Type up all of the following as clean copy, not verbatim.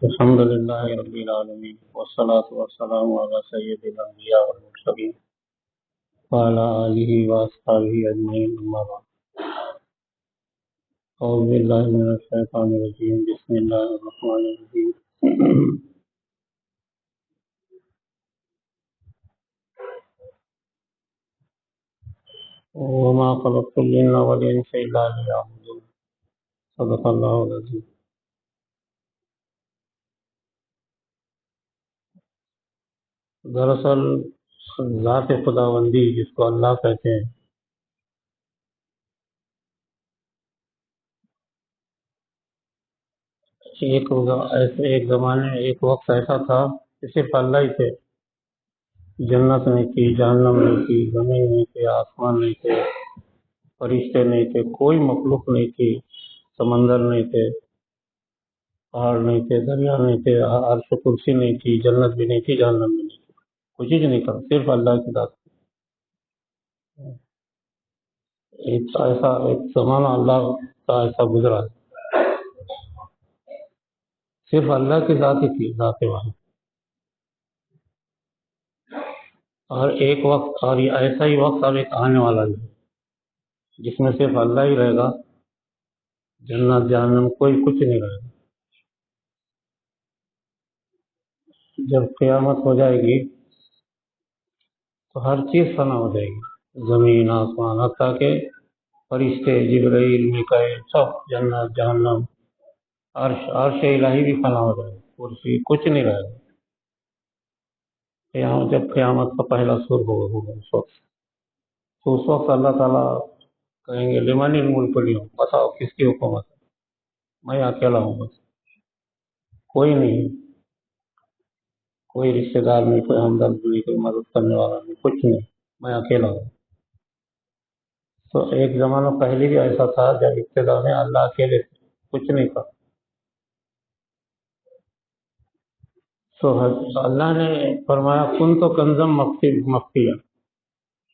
الحمد لله رب العالمين والصلاة والسلام على سيد الأنبياء والمرسلين وعلى آله وأصحابه أجمعين أما بعد أعوذ بالله من الشيطان الرجيم بسم الله الرحمن الرحيم وما خلقت الجن والإنس إلا ليعبدون صدق الله العظيم. دراصل ذات خداوندی جس کو اللہ کہتے ہیں ایک زمانے میں ایک وقت ایسا تھا کہ صرف اللہ ہی تھے. جنت نہیں تھی، جہنم نہیں تھی، زمین نہیں تھی، آسمان نہیں تھے، فرشتے نہیں تھے، کوئی مخلوق نہیں تھی، سمندر نہیں تھے، پہاڑ نہیں تھے، دریا نہیں تھے، عرش و کرسی نہیں تھی، جنت بھی نہیں تھی، جہنم بھی نہیں تھی، کوئی چیز نہیں تھا، صرف اللہ کی ذات. ایک زمانہ اللہ کا ایسا گزرا ہے، صرف اللہ کی ذات ہی تھی، ذات واحد. اور ایک وقت اور ایسا ہی وقت اب ایک آنے والا ہے جس میں صرف اللہ ہی رہے گا، جنت جہنم کوئی کچھ نہیں رہے گا. جب قیامت ہو جائے گی تو ہر چیز فنا ہو جائے گی، زمین آسمان حتیٰ کہ فرشتے جبرائیل میکائیل سب، جنت جہنم عرش الہی بھی فنا ہو جائے گا، کرسی کچھ نہیں رہے گا. جب قیامت کا پہلا سر ہوگا اس وقت اللہ تعالیٰ کہیں گے لمن الملک اليوم، بتاؤ کس کی حکومت ہے؟ میں اکیلا ہوں، بس کوئی نہیں، کوئی رشتے دار نہیں، کوئی ہمدرد نہیں، کوئی مدد کرنے والا نہیں، کچھ نہیں، میں اکیلا ہوں. تو ایک زمانہ پہلے بھی ایسا تھا جب ابتدا میں اللہ اکیلے تھے، کچھ نہیں تھا. تو اللہ نے فرمایا کن تو کنزم مخفیہ،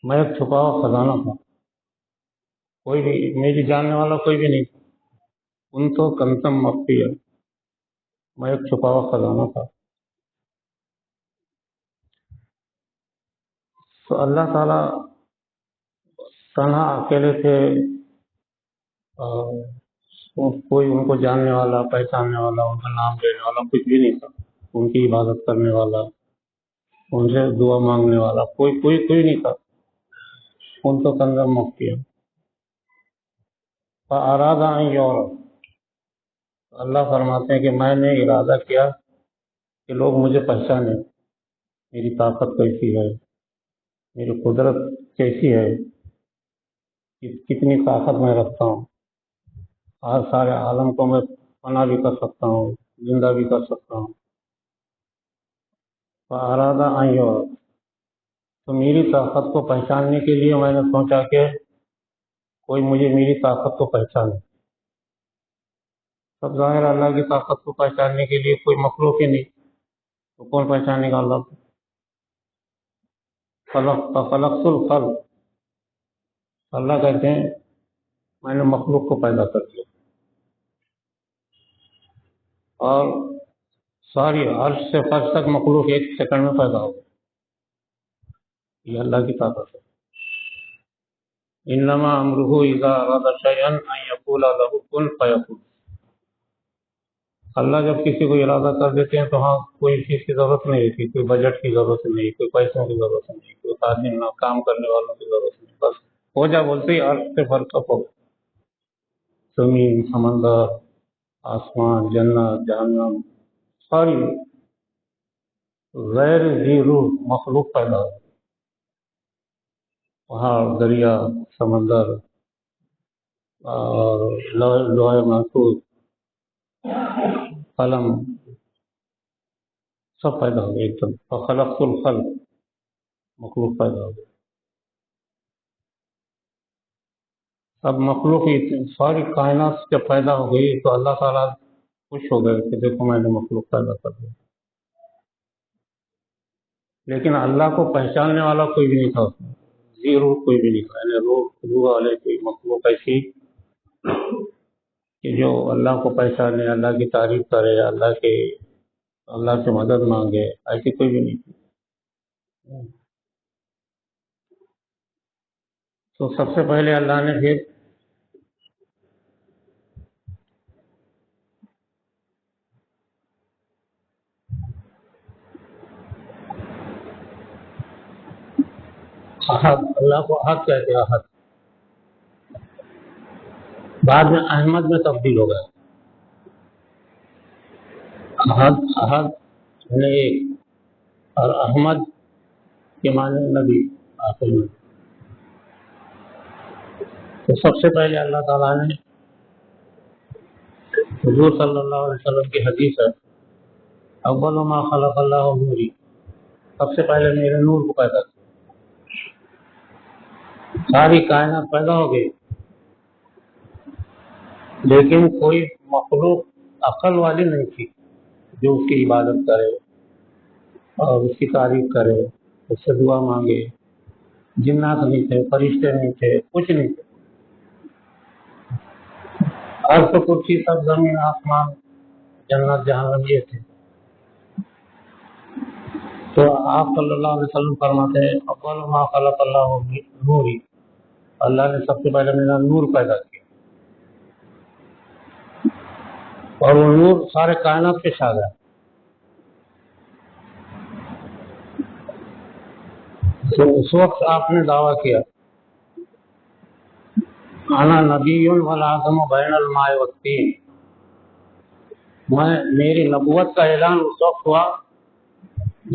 میں ایک چھپا ہوا خزانہ تھا، کوئی بھی میری جاننے والا کوئی بھی نہیں تھا. کن تو کنزم مخفیہ، میں ایک چھپا ہوا خزانہ تھا. تو اللہ تعالیٰ تنہا اکیلے تھے، کوئی ان کو جاننے والا، پہچاننے والا، ان کا نام لینے والا کچھ بھی نہیں تھا، ان کی عبادت کرنے والا، ان سے دعا مانگنے والا کوئی نہیں تھا. ان تو کنزم مخفیہ فاراد ان یعرف، اللہ فرماتے ہیں کہ میں نے ارادہ کیا کہ لوگ مجھے پہچانیں، میری طاقت کیسی ہے، میری قدرت کیسی ہے، کتنی طاقت میں رکھتا ہوں، ہر سارے عالم کو میں فنا بھی کر سکتا ہوں، زندہ بھی کر سکتا ہوں. فاراد ان یعرف، تو میری طاقت کو پہچاننے کے لیے میں نے سوچا کہ کوئی مجھے میری طاقت کو پہچانے. سب ظاہر اللہ کی طاقت کو پہچاننے کے لیے کوئی مخلوق ہی نہیں، تو کون پہچانے گا اللہ کو؟ خلقت الخلق، اللہ کہتے ہیں میں نے مخلوق کو پیدا کر دیا، اور ساری عرش سے فرش تک مخلوق ایک سیکنڈ میں پیدا ہو گئی. یہ اللہ کی طاقت ہے. انما امرہ اذا اراد شیئا ان یقول له کن فیکون. اللہ جب کسی کو ارادہ کر دیتے ہیں تو ہاں کوئی چیز کی ضرورت نہیں ہوتی، کوئی بجٹ کی ضرورت نہیں، کوئی پیسوں کی ضرورت نہیں، کوئی تعلیم کام کرنے والوں کی ضرورت نہیں، بس ہو جا بولتے ہی عرش سے فرق ہو. زمین، سمندر، آسمان، جنت، جہنم، ساری غیر ذی روح مخلوق پیدا ہو، پہاڑ، دریا، سمندر اور لوح محفوظ، قلم، سب پیدا ہو گئے ایک دم. فخلقت الخلق، مخلوق پیدا ہو گئی. اب مخلوق ساری کائنات جب پیدا ہو گئی تو اللہ تعالیٰ خوش ہو گئے کہ دیکھو میں نے مخلوق پیدا کر دیا. لیکن اللہ کو پہچاننے والا کوئی بھی نہیں تھا اس میں، ذی روح کوئی بھی نہیں تھا، یعنی روح والے کوئی مخلوق ایسی کہ جو اللہ کو پہچانے، اللہ کی تعریف کرے، اللہ کے اللہ سے مدد مانگے، ایسی کوئی بھی نہیں تھی۔ تو سب سے پہلے اللہ نے پھر احد، اللہ کو احد کہتے ہیں، احد بعد میں احمد میں تبدیل ہو گیا۔ احد، احد یعنی ایک، اور احمد کے معنی نبی، آخر میں۔ تو سب سے پہلے اللہ تعالیٰ نے حضور صلی اللہ علیہ وسلم کی حدیث ہے، اول ما خلق اللہ نوری، سب سے پہلے میرے نور کو پیدا کیا۔ ساری کائنات پیدا ہو گئی، لیکن کوئی مخلوق عقل والی نہیں تھی جو اس کی عبادت کرے اور اس کی تعریف کرے، اس سے دعا مانگے۔ جنات نہیں تھے، فرشتے نہیں تھے، کچھ نہیں تھے، عرش کرسی سب، زمین آسمان جنت جہنم یہ تھے۔ تو آپ صلی اللہ علیہ وسلم فرماتے ہیں اول ما خلق اللہ نوری، اللہ نے سب سے پہلے میرا نور پیدا کیا، اور وہ نور سارے کائنات پہ چھا گیا۔ تو اس وقت آپ نے دعویٰ کیا انا نبی والآدم بین الماء والطین، میری نبوت کا اعلان اس وقت ہوا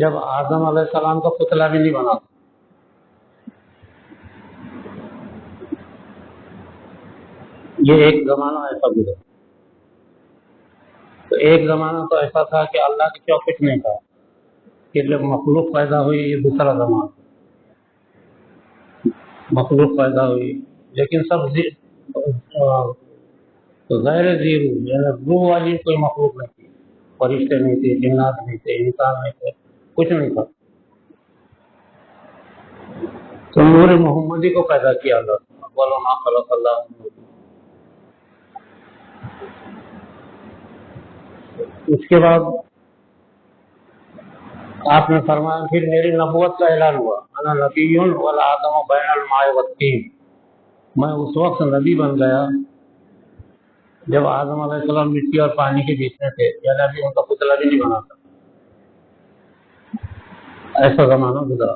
جب آدم علیہ السلام کا پتلا بھی نہیں بنا تھا۔ یہ ایک زمانہ ایسا گزرا، تو ایک زمانہ تو ایسا تھا کہ اللہ کے کیا کچھ نہیں تھا، کہ جب مخلوق پیدا ہوئی، یہ دوسرا زمانہ، مخلوق پیدا ہوئی لیکن سب غیر زیرو، یعنی روح والی کوئی مخلوق نہیں تھی، فرشتے نہیں تھے، جنات نہیں تھے، انسان نہیں تھے، کچھ نہیں تھا۔ تو نور محمدی کو پیدا کیا اللہ نے، اول ما خلق اللہ نور۔ اس کے بعد آپ نے فرمایا پھر میری نبوت کا اعلان ہوا، انا نبی والآدم بین الماء والطین، میں اس وقت نبی بن گیا جب آدم علیہ السلام مٹی اور پانی کے بیچ میں تھے، یعنی ابھی ان کا پتلا بھی نہیں بنا تھا۔ ایسا زمانہ گزرا،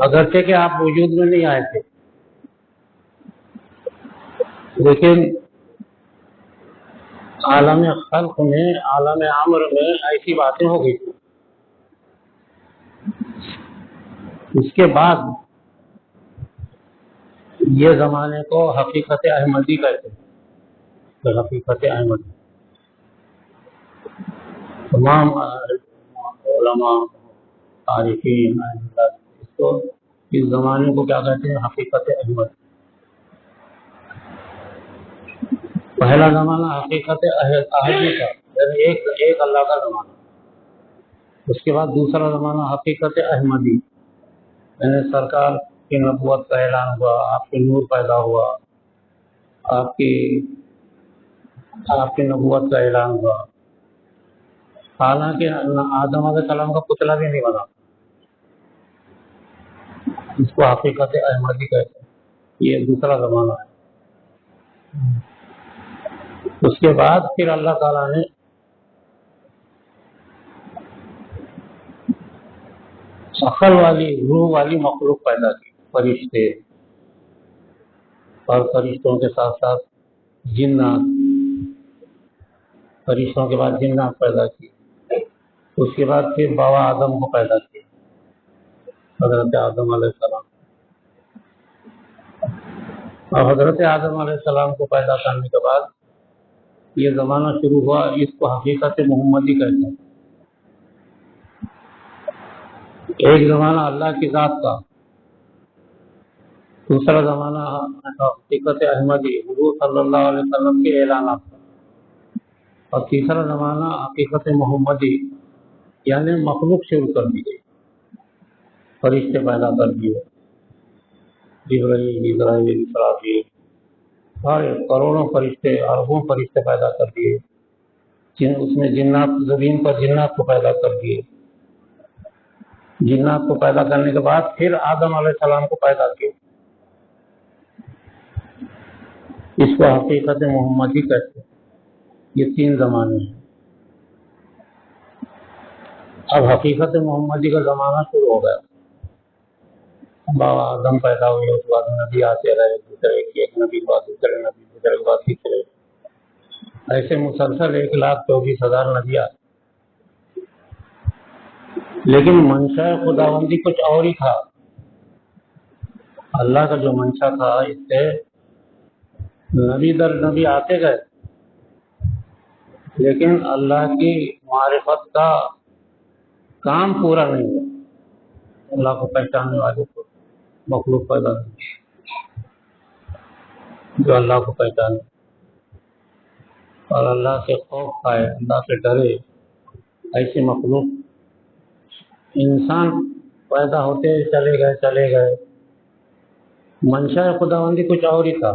اگرچہ کہ آپ وجود میں نہیں آئے تھے، لیکن عالم خلق میں، عالم امر میں ایسی باتیں ہو گئی تھی۔ اس کے بعد یہ زمانے کو حقیقت احمدی کہتے ہیں، حقیقت احمدی۔ تمام علماء، عارفین، اس کو، اس زمانے کو کیا کہتے ہیں؟ حقیقت احمد۔ پہلا زمانہ حقیقت احدی تھا، یعنی ایک اللہ کا زمانہ۔ اس کے بعد دوسرا زمانہ حقیقت احمدی، یعنی سرکار کی نبوت کا اعلان ہوا، آپ کے نور پیدا ہوا، آپ کی نبوت کا اعلان ہوا، حالانکہ آدم علیہ السلام کا پتلا بھی نہیں بنا۔ اس کو حقیقت احمدی کہتے ہیں، یہ دوسرا زمانہ ہے۔ اس کے بعد پھر اللہ تعالیٰ نے عقل والی، روح والی مخلوق پیدا کی، فرشتے، اور فرشتوں کے ساتھ ساتھ جنات، فرشتوں کے بعد جنات پیدا کی۔ اس کے بعد پھر بابا آدم کو پیدا کیا، حضرت آدم علیہ السلام، اور حضرت آدم علیہ السلام کو پیدا کرنے کے بعد یہ زمانہ شروع ہوا، اس کو حقیقت محمدی کہتے ہیں۔ ایک زمانہ اللہ کی ذات کا، دوسرا زمانہ حقیقت احمدی، حضور صلی اللہ علیہ وسلم کے اعلانات کا، اور تیسرا زمانہ حقیقت محمدی، یعنی مخلوق شروع کر دی گئی، فرشتے پیدا کر دیے، جبرائیل، اسرافیل، سارے کروڑوں فرشتے، اربوں فرشتے پیدا کر دیے، اس نے جنات زمین پر جنات کو پیدا کر دیے. جنات کو پیدا کرنے کے بعد پھر آدم علیہ السلام کو پیدا کیا. اس کو حقیقت محمدی کہتے ہیں. یہ 3 زمانے ہیں. اب حقیقت محمدی کا زمانہ شروع ہو گیا. بابا آدم پیدا ہوئے، اس کے بعد نبی آتے رہے، دوسرے ایک نبی کے بعد دوسرے نبی، دوسرے کے بعد تیسرے، ایسے مسلسل 1,24,000 نبیاں. لیکن منشا خداوندی کچھ اور ہی تھا. اللہ کا جو منشا تھا، اس سے نبی در نبی آتے گئے، لیکن اللہ کی معرفت کا کام پورا نہیں ہوا. اللہ کو پہچاننے والے کو مخلوق پیدا نہیں جو اللہ کو پہچانے اور اللہ سے خوف کھائے، اللہ سے ڈرے، ایسی مخلوق. انسان پیدا ہوتے چلے گئے. منشا خداوندی کچھ اور ہی تھا.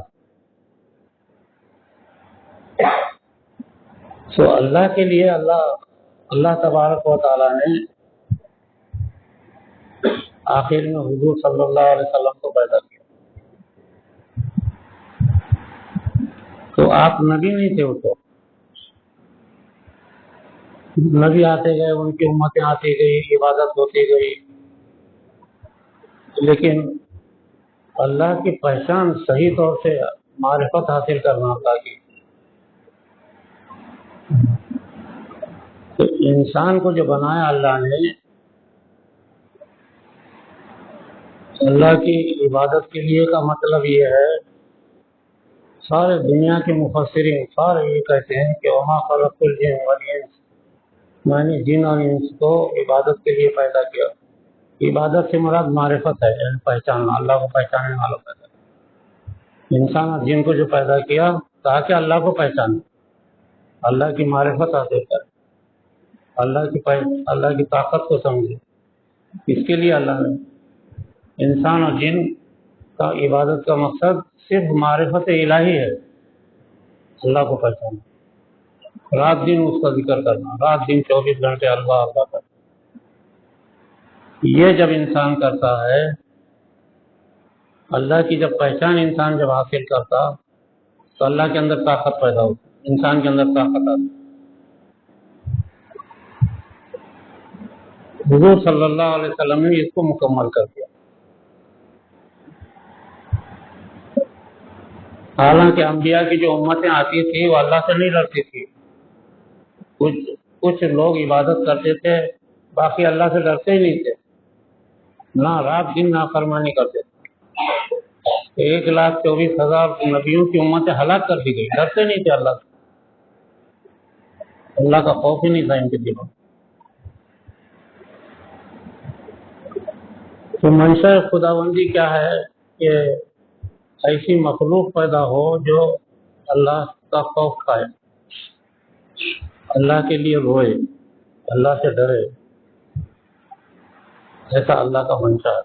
سو اللہ کے لیے اللہ تبارک و تعالیٰ نے آخر میں حضور صلی اللہ علیہ وسلم کو پیدا کیا. تو آپ نبی نہیں تھے. وہ تو نبی آتے گئے، ان کی امتیں آتی گئی، عبادت ہوتی گئی، لیکن اللہ کی پہچان صحیح طور سے معرفت حاصل کرنا اللہ کی. تو انسان کو جو بنایا اللہ نے، اللہ کی عبادت کے لیے کا مطلب یہ ہے، سارے دنیا کے مفسرین سارے یہ کہتے ہیں کہ وما خلقت الجن والانس، میں نے جن اور انس کو عبادت کے لیے پیدا کیا. عبادت سے مراد معرفت ہے، یعنی پہچاننا، اللہ کو پہچاننے والا پیدا کیا. انسان اور جن کو جو پیدا کیا تاکہ اللہ کو پہچانے، اللہ کی معرفت حاصل کرے، اللہ کی طاقت کو سمجھے. اس کے لیے اللہ نے انسان اور جن کا عبادت کا مقصد صرف معرفت الہی ہے، اللہ کو پہچانا، رات دن اس کا ذکر کرنا، رات دن 24 گھنٹے اللہ اللہ کرنا. یہ جب انسان کرتا ہے، اللہ کی جب پہچان انسان جب حاصل کرتا، تو اللہ کے اندر طاقت پیدا ہوتی، انسان کے اندر طاقت آتی. حضور صلی اللہ علیہ وسلم نے اس کو مکمل کر دیا. حالانکہ انبیاء کی جو امتیں آتی تھی وہ اللہ سے نہیں ڈرتی تھی. کچھ لوگ عبادت کرتے تھے، باقی اللہ سے ڈرتے ہی نہیں تھے، نہ رات دن نافرمانی کرتے تھے. 1,24,000 نبیوں کی امتیں ہلاک کر دی گئی، ڈرتے نہیں تھے اللہ سے. اللہ کا خوف ہی نہیں تھا ان کے دلوں. تو منشا خداوندی کیا ہے کہ ایسی مخلوق پیدا ہو جو اللہ کا خوف کھائے، اللہ کے لیے روئے، اللہ سے ڈرے. ایسا اللہ کا منشا ہے.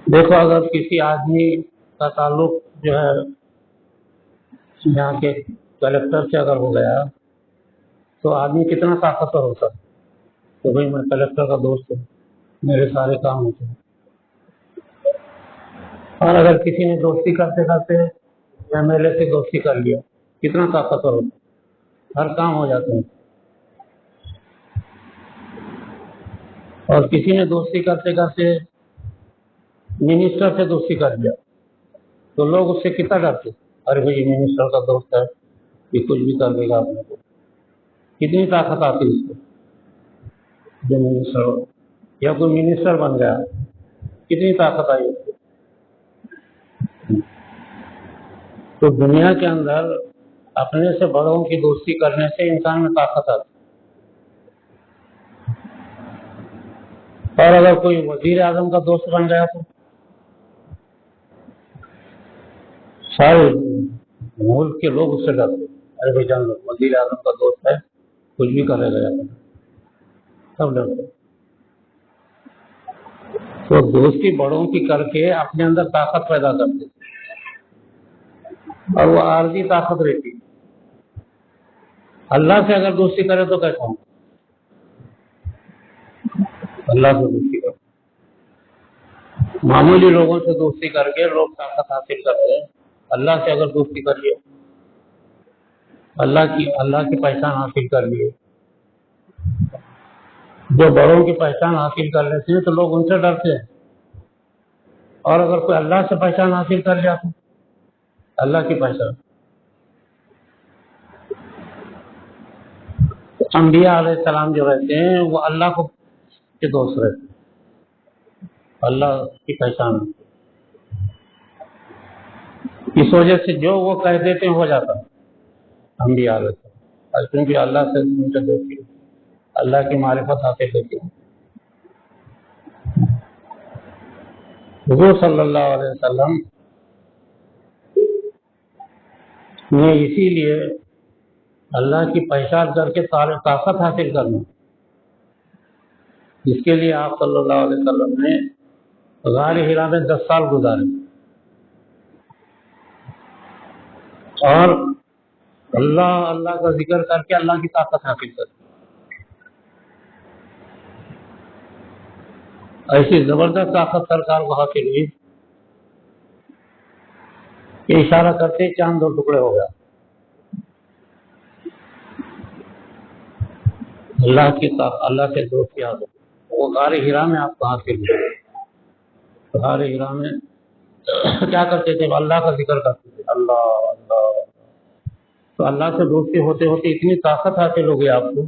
دیکھو، اگر کسی آدمی کا تعلق جو ہے یہاں کے کلیکٹر سے اگر ہو گیا، تو آدمی کتنا طاقتور ہوتا ہے کہ بھائی میں کلیکٹر کا دوست ہوں، میرے سارے کام ہوتے ہیں. اور اگر کسی نے دوستی کرتے کرتے ایم ایل اے سے دوستی کر لیا، کتنا طاقتور ہوتا ہے، ہر کام ہو جاتے ہیں. اور کسی نے دوستی کرتے کرتے منسٹر سے دوستی کر لیا، تو لوگ اس سے کتنا ڈرتے، ارے بھائی یہ منسٹر کا دوست ہے، یہ کچھ بھی کر دے گا اپنے کو. کتنی طاقت آتی ہے اس کو. جو منسٹر ہو یا کوئی منسٹر بن گیا، کتنی طاقت آئی اس کو. تو دنیا کے اندر اپنے سے بڑوں کی دوستی کرنے سے انسان میں طاقت آتی. اور اگر کوئی وزیر اعظم کا دوست بن گیا تو سارے ملک کے لوگ اس سے ڈرتے، ارے بھائی جان لو وزیر اعظم کا دوست ہے، کچھ بھی کرے گا، سب ڈرتے. تو دوستی بڑوں کی کر کے اپنے اندر طاقت پیدا کرتے. اور وہ عارضی طاقت رہتی. اللہ سے اگر دوستی کرے تو کیسا ہوں؟ اللہ سے دوستی کرے. معمولی لوگوں سے دوستی کر کے لوگ طاقت حاصل کرتے ہیں. اللہ سے اگر دوستی کر لیے، اللہ کی پہچان حاصل کر لیے. جو بڑوں کی پہچان حاصل کر لیتے ہیں تو لوگ ان سے ڈرتے ہیں، اور اگر کوئی اللہ سے پہچان حاصل کر لیا تو اللہ کی پہچان. انبیاء علیہ السلام جو رہتے ہیں وہ اللہ کو کے دوست رہتے ہیں، اللہ کی پہچان. اس وجہ سے جو وہ کہہ دیتے ہیں ہو جاتا ہے. انبیاء علیہ السلام کیونکہ اللہ سے ان سے دوستی، اللہ کی معرفت حاصل ہوتی ہے. حضور صلی اللہ علیہ وسلم نے اسی لیے اللہ کی پہچان کر کے طاقت حاصل کرنا، جس کے لیے آپ صلی اللہ علیہ وسلم نے غار ہرا میں 10 سال گزارے اور اللہ کا ذکر کر کے اللہ کی طاقت حاصل کر. ایسی زبردست طاقت سرکار کو حاصل ہوئی کہ اشارہ کرتے چاند 2 ٹکڑے ہو گیا. اللہ سے دوستی حاصل. وہ غار ہرا میں آپ کو حاصل ہوئی. غار ہرا میں کیا کرتے تھے؟ اللہ کا ذکر کرتے تھے، اللہ اللہ. تو اللہ سے دوستی ہوتے ہوتے اتنی طاقت حاصل ہو گئی آپ کو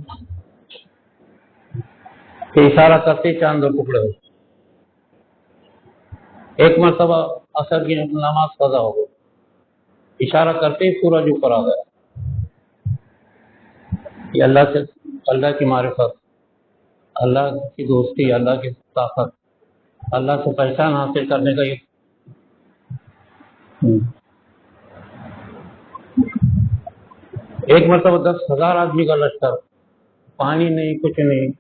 کہ اشارہ کرتے چاند 2 ٹکڑے ہو. ایک مرتبہ عصر کی نماز قضا ہو گئی، اشارہ کرتے ہی سورج اوپر آ گیا. یہ اللہ کی معرفت، اللہ کی دوستی، اللہ کی طاقت، اللہ سے پہچان حاصل کرنے کا. یہ ایک مرتبہ 10,000 آدمی کا لشکر، پانی نہیں کچھ نہیں،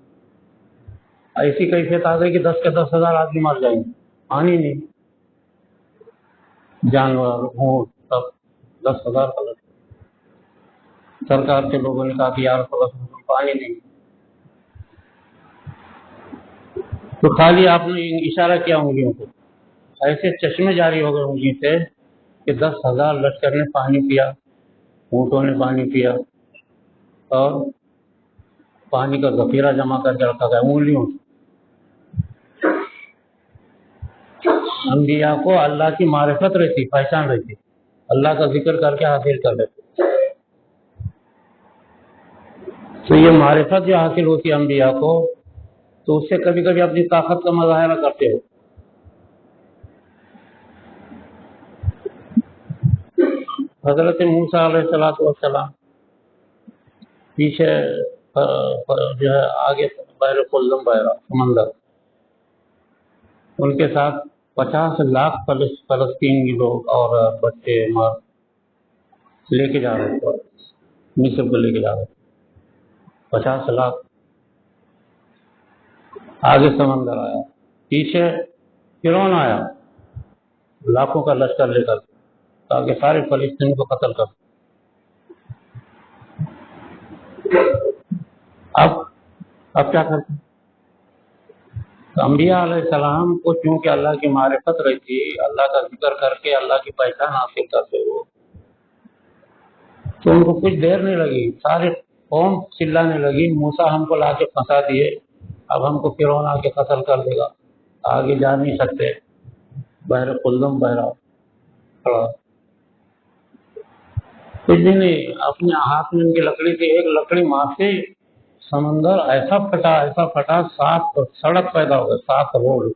ایسی کیفیت آ گئی کہ 10 کے 10,000 آدمی مر جائیں گے. پانی نہیں، جانور اونٹ سب، 10,000 کا لشکر. سرکار کے لوگوں نے کہا کہ یا رسول اللہ پانی نہیں. تو خالی آپ نے اشارہ کیا انگلیوں کو، ایسے چشمے جاری ہو گئے انگلی سے کہ 10,000 لشکر نے پانی پیا، اونٹوں نے پانی پیا، اور پانی کا ذخیرہ جمع کر کے رکھا گیا انگلیوں سے. انبیاء کو اللہ کی معرفت رہتی، پہچان رہتی، اللہ کا ذکر کر کے حاصل کر لیتے. تو یہ معرفت جو حاصل ہوتی ہے انبیاء کو، تو اس سے کبھی کبھی اپنی طاقت کا مظاہرہ کرتے ہو. حضرت موسیٰ علیہ السلام پیچھے جو ہے آگے بحر قلزم بحیرہ سمندر، ان کے ساتھ 50 لاکھ فلسطینی لوگ اور بچے مرد لے کے جا رہے تھے، مصر کو لے کے جا رہے تھے. 50 لاکھ. آگے سمندر آیا، پیچھے فرعون آیا لاکھوں کا لشکر لے کر تاکہ سارے فلسطینی کو قتل کر. اب کیا کرتے؟ انبیاء علیہ السلام کو چونکہ اللہ کی معرفت رہتی، اللہ کا ذکر کر کے اللہ کی پہچان حاصل کرتے ہو، تو ان کو کچھ دیر نہیں لگی، سارے قوم چلانے لگی موسیٰ ہم کو لا کے پھنسا دیے، اب ہم کو فرعون آ کے قتل کر دے گا، آگے جا نہیں سکتے. بحر قلزم بحرہ کھڑا، کچھ بھی نہیں، اپنے ہاتھ میں ان کی لکڑی تھی، ایک لکڑی مار سے سمندر ایسا پھٹا 7 سڑک پیدا ہو گئے، 7 روڈ،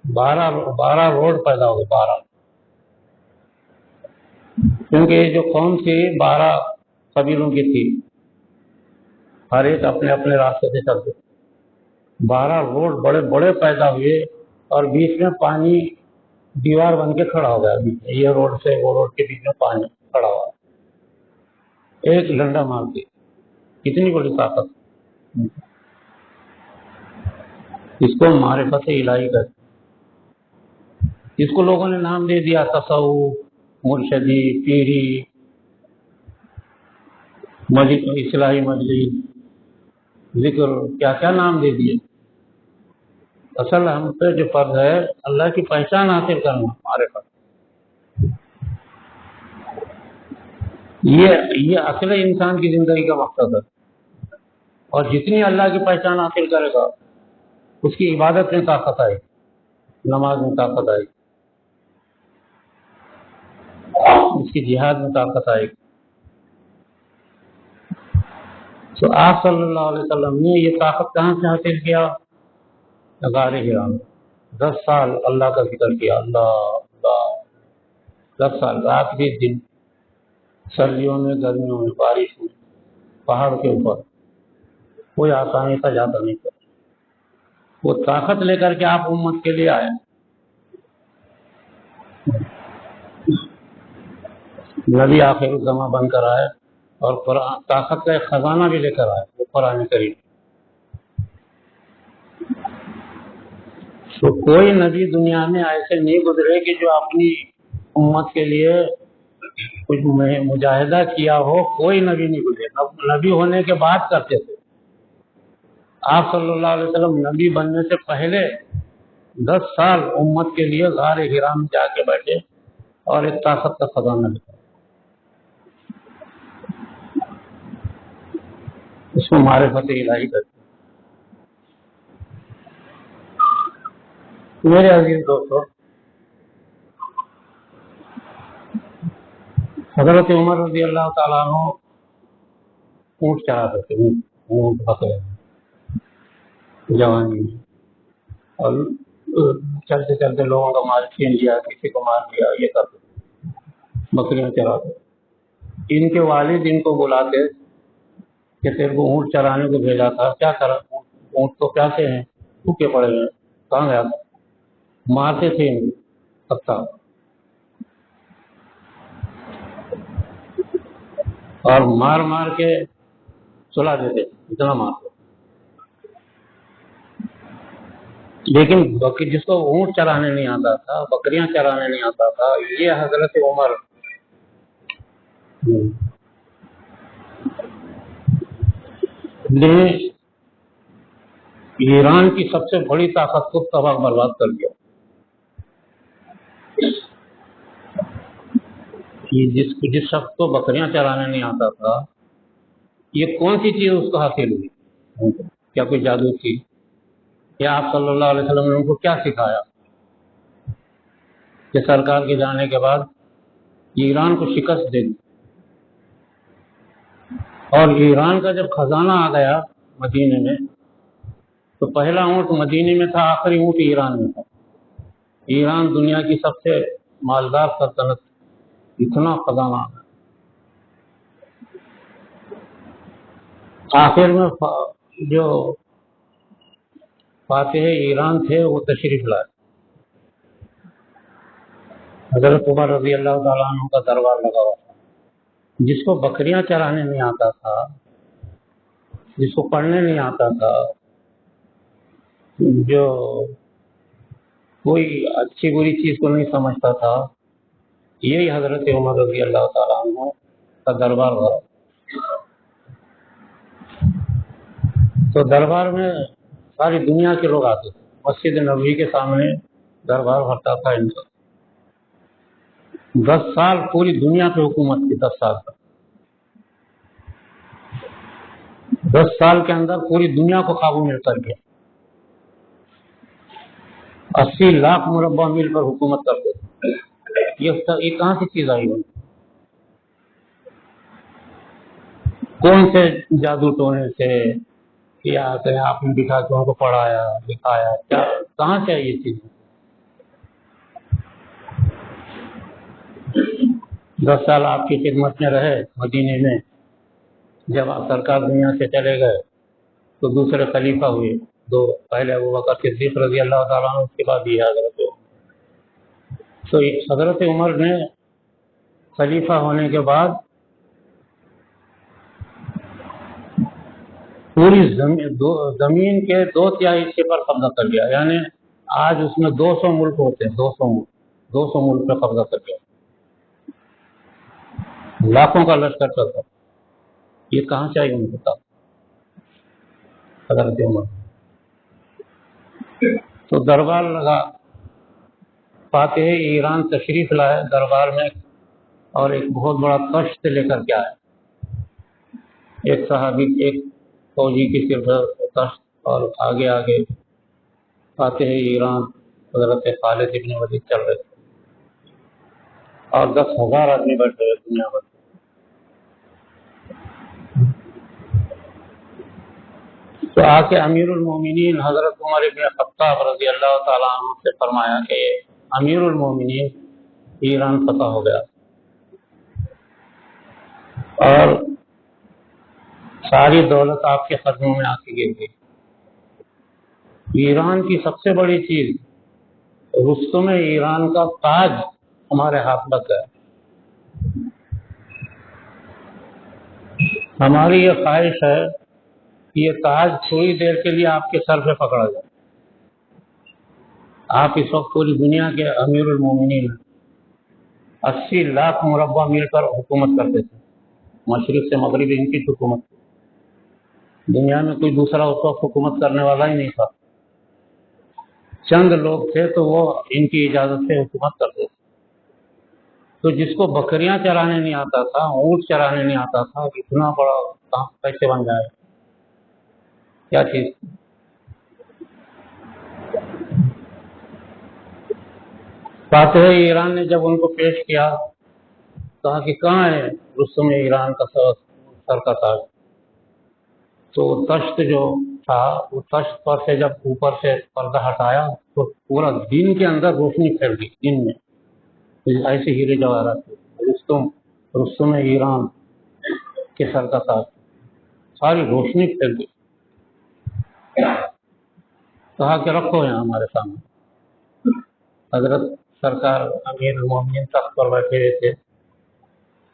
12 روڈ پیدا ہو گئے. 12، کیونکہ یہ جو قوم تھی 12 قبیلوں کی تھی، ہر ایک اپنے اپنے راستے سے چلتے. 12 روڈ بڑے بڑے پیدا ہوئے، اور بیچ میں پانی دیوار بن کے کھڑا ہو گیا. یہ روڈ سے وہ روڈ کے بیچ میں پانی کھڑا ہوا، ایک ڈنڈا مار کے. کتنی بڑی طاقت! اس کو معرفت الہی کہتے ہیں. اس کو لوگوں نے نام دے دیا تصوف، مرشدی، پیری، اصلاحی مجلس، ذکر، کیا کیا نام دے دیے. اصل ہم پہ جو فرض ہے اللہ کی پہچان حاصل کرنا، معرفت. یہ اصل انسان کی زندگی کا مقصد ہے. اور جتنی اللہ کی پہچان حاصل کرے گا اس کی عبادت میں طاقت آئے، نماز میں طاقت آئے، اس کی جہاد میں طاقت آئے. تو آپ صلی اللہ علیہ وسلم نے یہ طاقت کہاں سے حاصل کیا؟ غار حرا میں 10 سال اللہ کا ذکر کیا. اللہ 10 سال، رات بھی دن، سردیوں میں، گرمیوں میں، بارش میں، پہاڑ کے اوپر. کوئی آسانی کا جاتا نہیں تھا. وہ طاقت لے کر کے آپ امت کے لیے آئے. نبی آخر الزماں بن کر آئے اور قرآن طاقت کا ایک خزانہ بھی لے کر آئے، وہ قرآن کریم. تو کوئی نبی دنیا میں ایسے نہیں گزرے کہ جو اپنی امت کے لیے کچھ مجاہدہ کیا ہو. کوئی نبی نہیں گزرے. نبی ہونے کے بعد کرتے تھے. آپ صلی اللہ علیہ وسلم نبی بننے سے پہلے 10 سال امت کے لیے غار حرا میں جا کے بیٹھے اور ایک طاقت کا خزانہ لکھا. اس کو معرفت الہی کرتے. میرے عزیز دوستو، حضرت عمر رضی اللہ تعالیٰ عنہ اونٹ چراتے تھے. اونٹ بکرے جوانی میں، اور چلتے چلتے لوگوں کا مال چھین لیا، کسی کو مار دیا، یہ کرتے تھے، بکریاں چراتے. ان کے والد ان کو بلاتے کہ تیرے کو اونٹ چرانے کو بھیجا تھا، کیا کرا؟ اونٹ تو پیاسے ہیں، بھوکے پڑے ہیں، کہاں گیا تھا؟ مارتے تھے ان کو اور مار مار کے سلا دیتے، اتنا مارتے. لیکن جس کو اونٹ چرانے نہیں آتا تھا، بکریاں چرانے نہیں آتا تھا، یہ حضرت عمر نے ایران کی سب سے بڑی طاقت کو تباہ برباد کر دیا. جس شخص کو بکریاں چرانے نہیں آتا تھا، یہ کون سی چیز اس کو حاصل ہوئی؟ کیا کوئی جادو تھی؟ یا آپ صلی اللہ علیہ وسلم نے ان کو کیا سکھایا کہ سرکار کے جانے کے بعد ایران کو شکست دے دی؟ اور ایران کا جب خزانہ آ گیا مدینے میں، تو پہلا اونٹ مدینے میں تھا، آخری اونٹ ایران میں تھا. ایران دنیا کی سب سے مالدار سلطنت، اتنا خزانہ آ گیا. آخر میں جو فاتح ایران تھے وہ تشریف لائے. حضرت عمر رضی اللہ تعالیٰ عنہ کا دربار لگا ہوا تھا. جس کو بکریاں چرانے نہیں آتا تھا، جس کو پڑھنے نہیں آتا تھا، جو کوئی اچھی بری چیز کو نہیں سمجھتا تھا، یہی حضرت عمر رضی اللہ تعالیٰ عنہ کا دربار ہوا. تو دربار میں ساری دنیا کے لوگ آتے تھے. مسجد نبوی کے سامنے دربار بھرتا تھا ان کا. 10 سال پوری دنیا پہ حکومت کی. 10 سال تک، 10 سال کے اندر پوری دنیا کو قابو میں کر گیا. 80 لاکھ مربع میل پر حکومت کرتے تھے. یہ کہاں سے چیز آئی ہوئی؟ کون سے جادو ٹونے سے کیا کہ آپ نے دکھا کے ان کو پڑھایا دکھایا؟ کیا کہاں سے آئی یہ چیز؟ 10 سال آپ کی خدمت میں رہے مدینے میں. جب آپ سرکار دنیا سے چلے گئے تو دوسرے خلیفہ ہوئے 2. پہلے ابوبکر صدیق رضی اللہ تعالیٰ عنہ، اس کے بعد یہ حضرت عمر. تو حضرت عمر نے خلیفہ ہونے کے بعد پوری زمین کے 2/3 حصے پر قبضہ کر لیا. یعنی آج اس میں 200 ملک ہوتے ہیں. 200 ملک پہ قبضہ کر لیا. لاکھوں کا لشکر چلتا تھا. یہ کہاں چاہیے ان کو تھا حضرت عمر. تو دربار لگا، فاتح ایران تشریف لائے دربار میں، اور ایک بہت بڑا کشت لے کر کے آئے. ایک صحابی، ایک فوجی کی صرف کشت، اور آگے آگے فاتح ایران حضرت خالد ابن ولید چل رہے تھے، اور 10,000 آدمی بیٹھے ہوئے دنیا بھر. تو آ کے امیر المومنین حضرت عمر بن خطاب رضی اللہ تعالیٰ عنہ سے فرمایا کہ امیر المومنین ایران فتح ہو گیا اور ساری دولت آپ کے قدموں میں آ کے گر گئی. ایران کی سب سے بڑی چیز رستم ایران کا تاج ہمارے ہاتھ لگ گیا. ہماری یہ خواہش ہے کہ یہ تاج تھوڑی دیر کے لیے آپ کے سر پہ پکڑا جائے. آپ اس وقت پوری دنیا کے امیر المومنین 80 لاکھ مربع مل کر حکومت کرتے تھے، مشرق سے مغرب ان کی حکومت. دنیا میں کوئی دوسرا اس وقت حکومت کرنے والا ہی نہیں تھا. چند لوگ تھے تو وہ ان کی اجازت سے حکومت کرتے تھے. تو جس کو بکریاں چرانے نہیں آتا تھا، اونٹ چرانے نہیں آتا تھا، اتنا بڑا کام کیسے بن جائے؟ کیا چیز؟ فاتح ایران نے جب ان کو پیش کیا، کہا کہ کہاں ہے رستم ایران کا سر کا تاج؟ تو تشت جو تھا، وہ تشت پر سے جب اوپر سے پردہ ہٹایا تو پورا دن کے اندر روشنی پھیل گئی. دن میں ایسے ہیرے جواہرات تھے. رستم ایران کے سر کا تاج، ساری روشنی پھیل گئی. کہا کہ رکھو یہاں ہمارے سامنے. حضرت سرکار امیر المومنین تخت پر بیٹھے ہوئے تھے،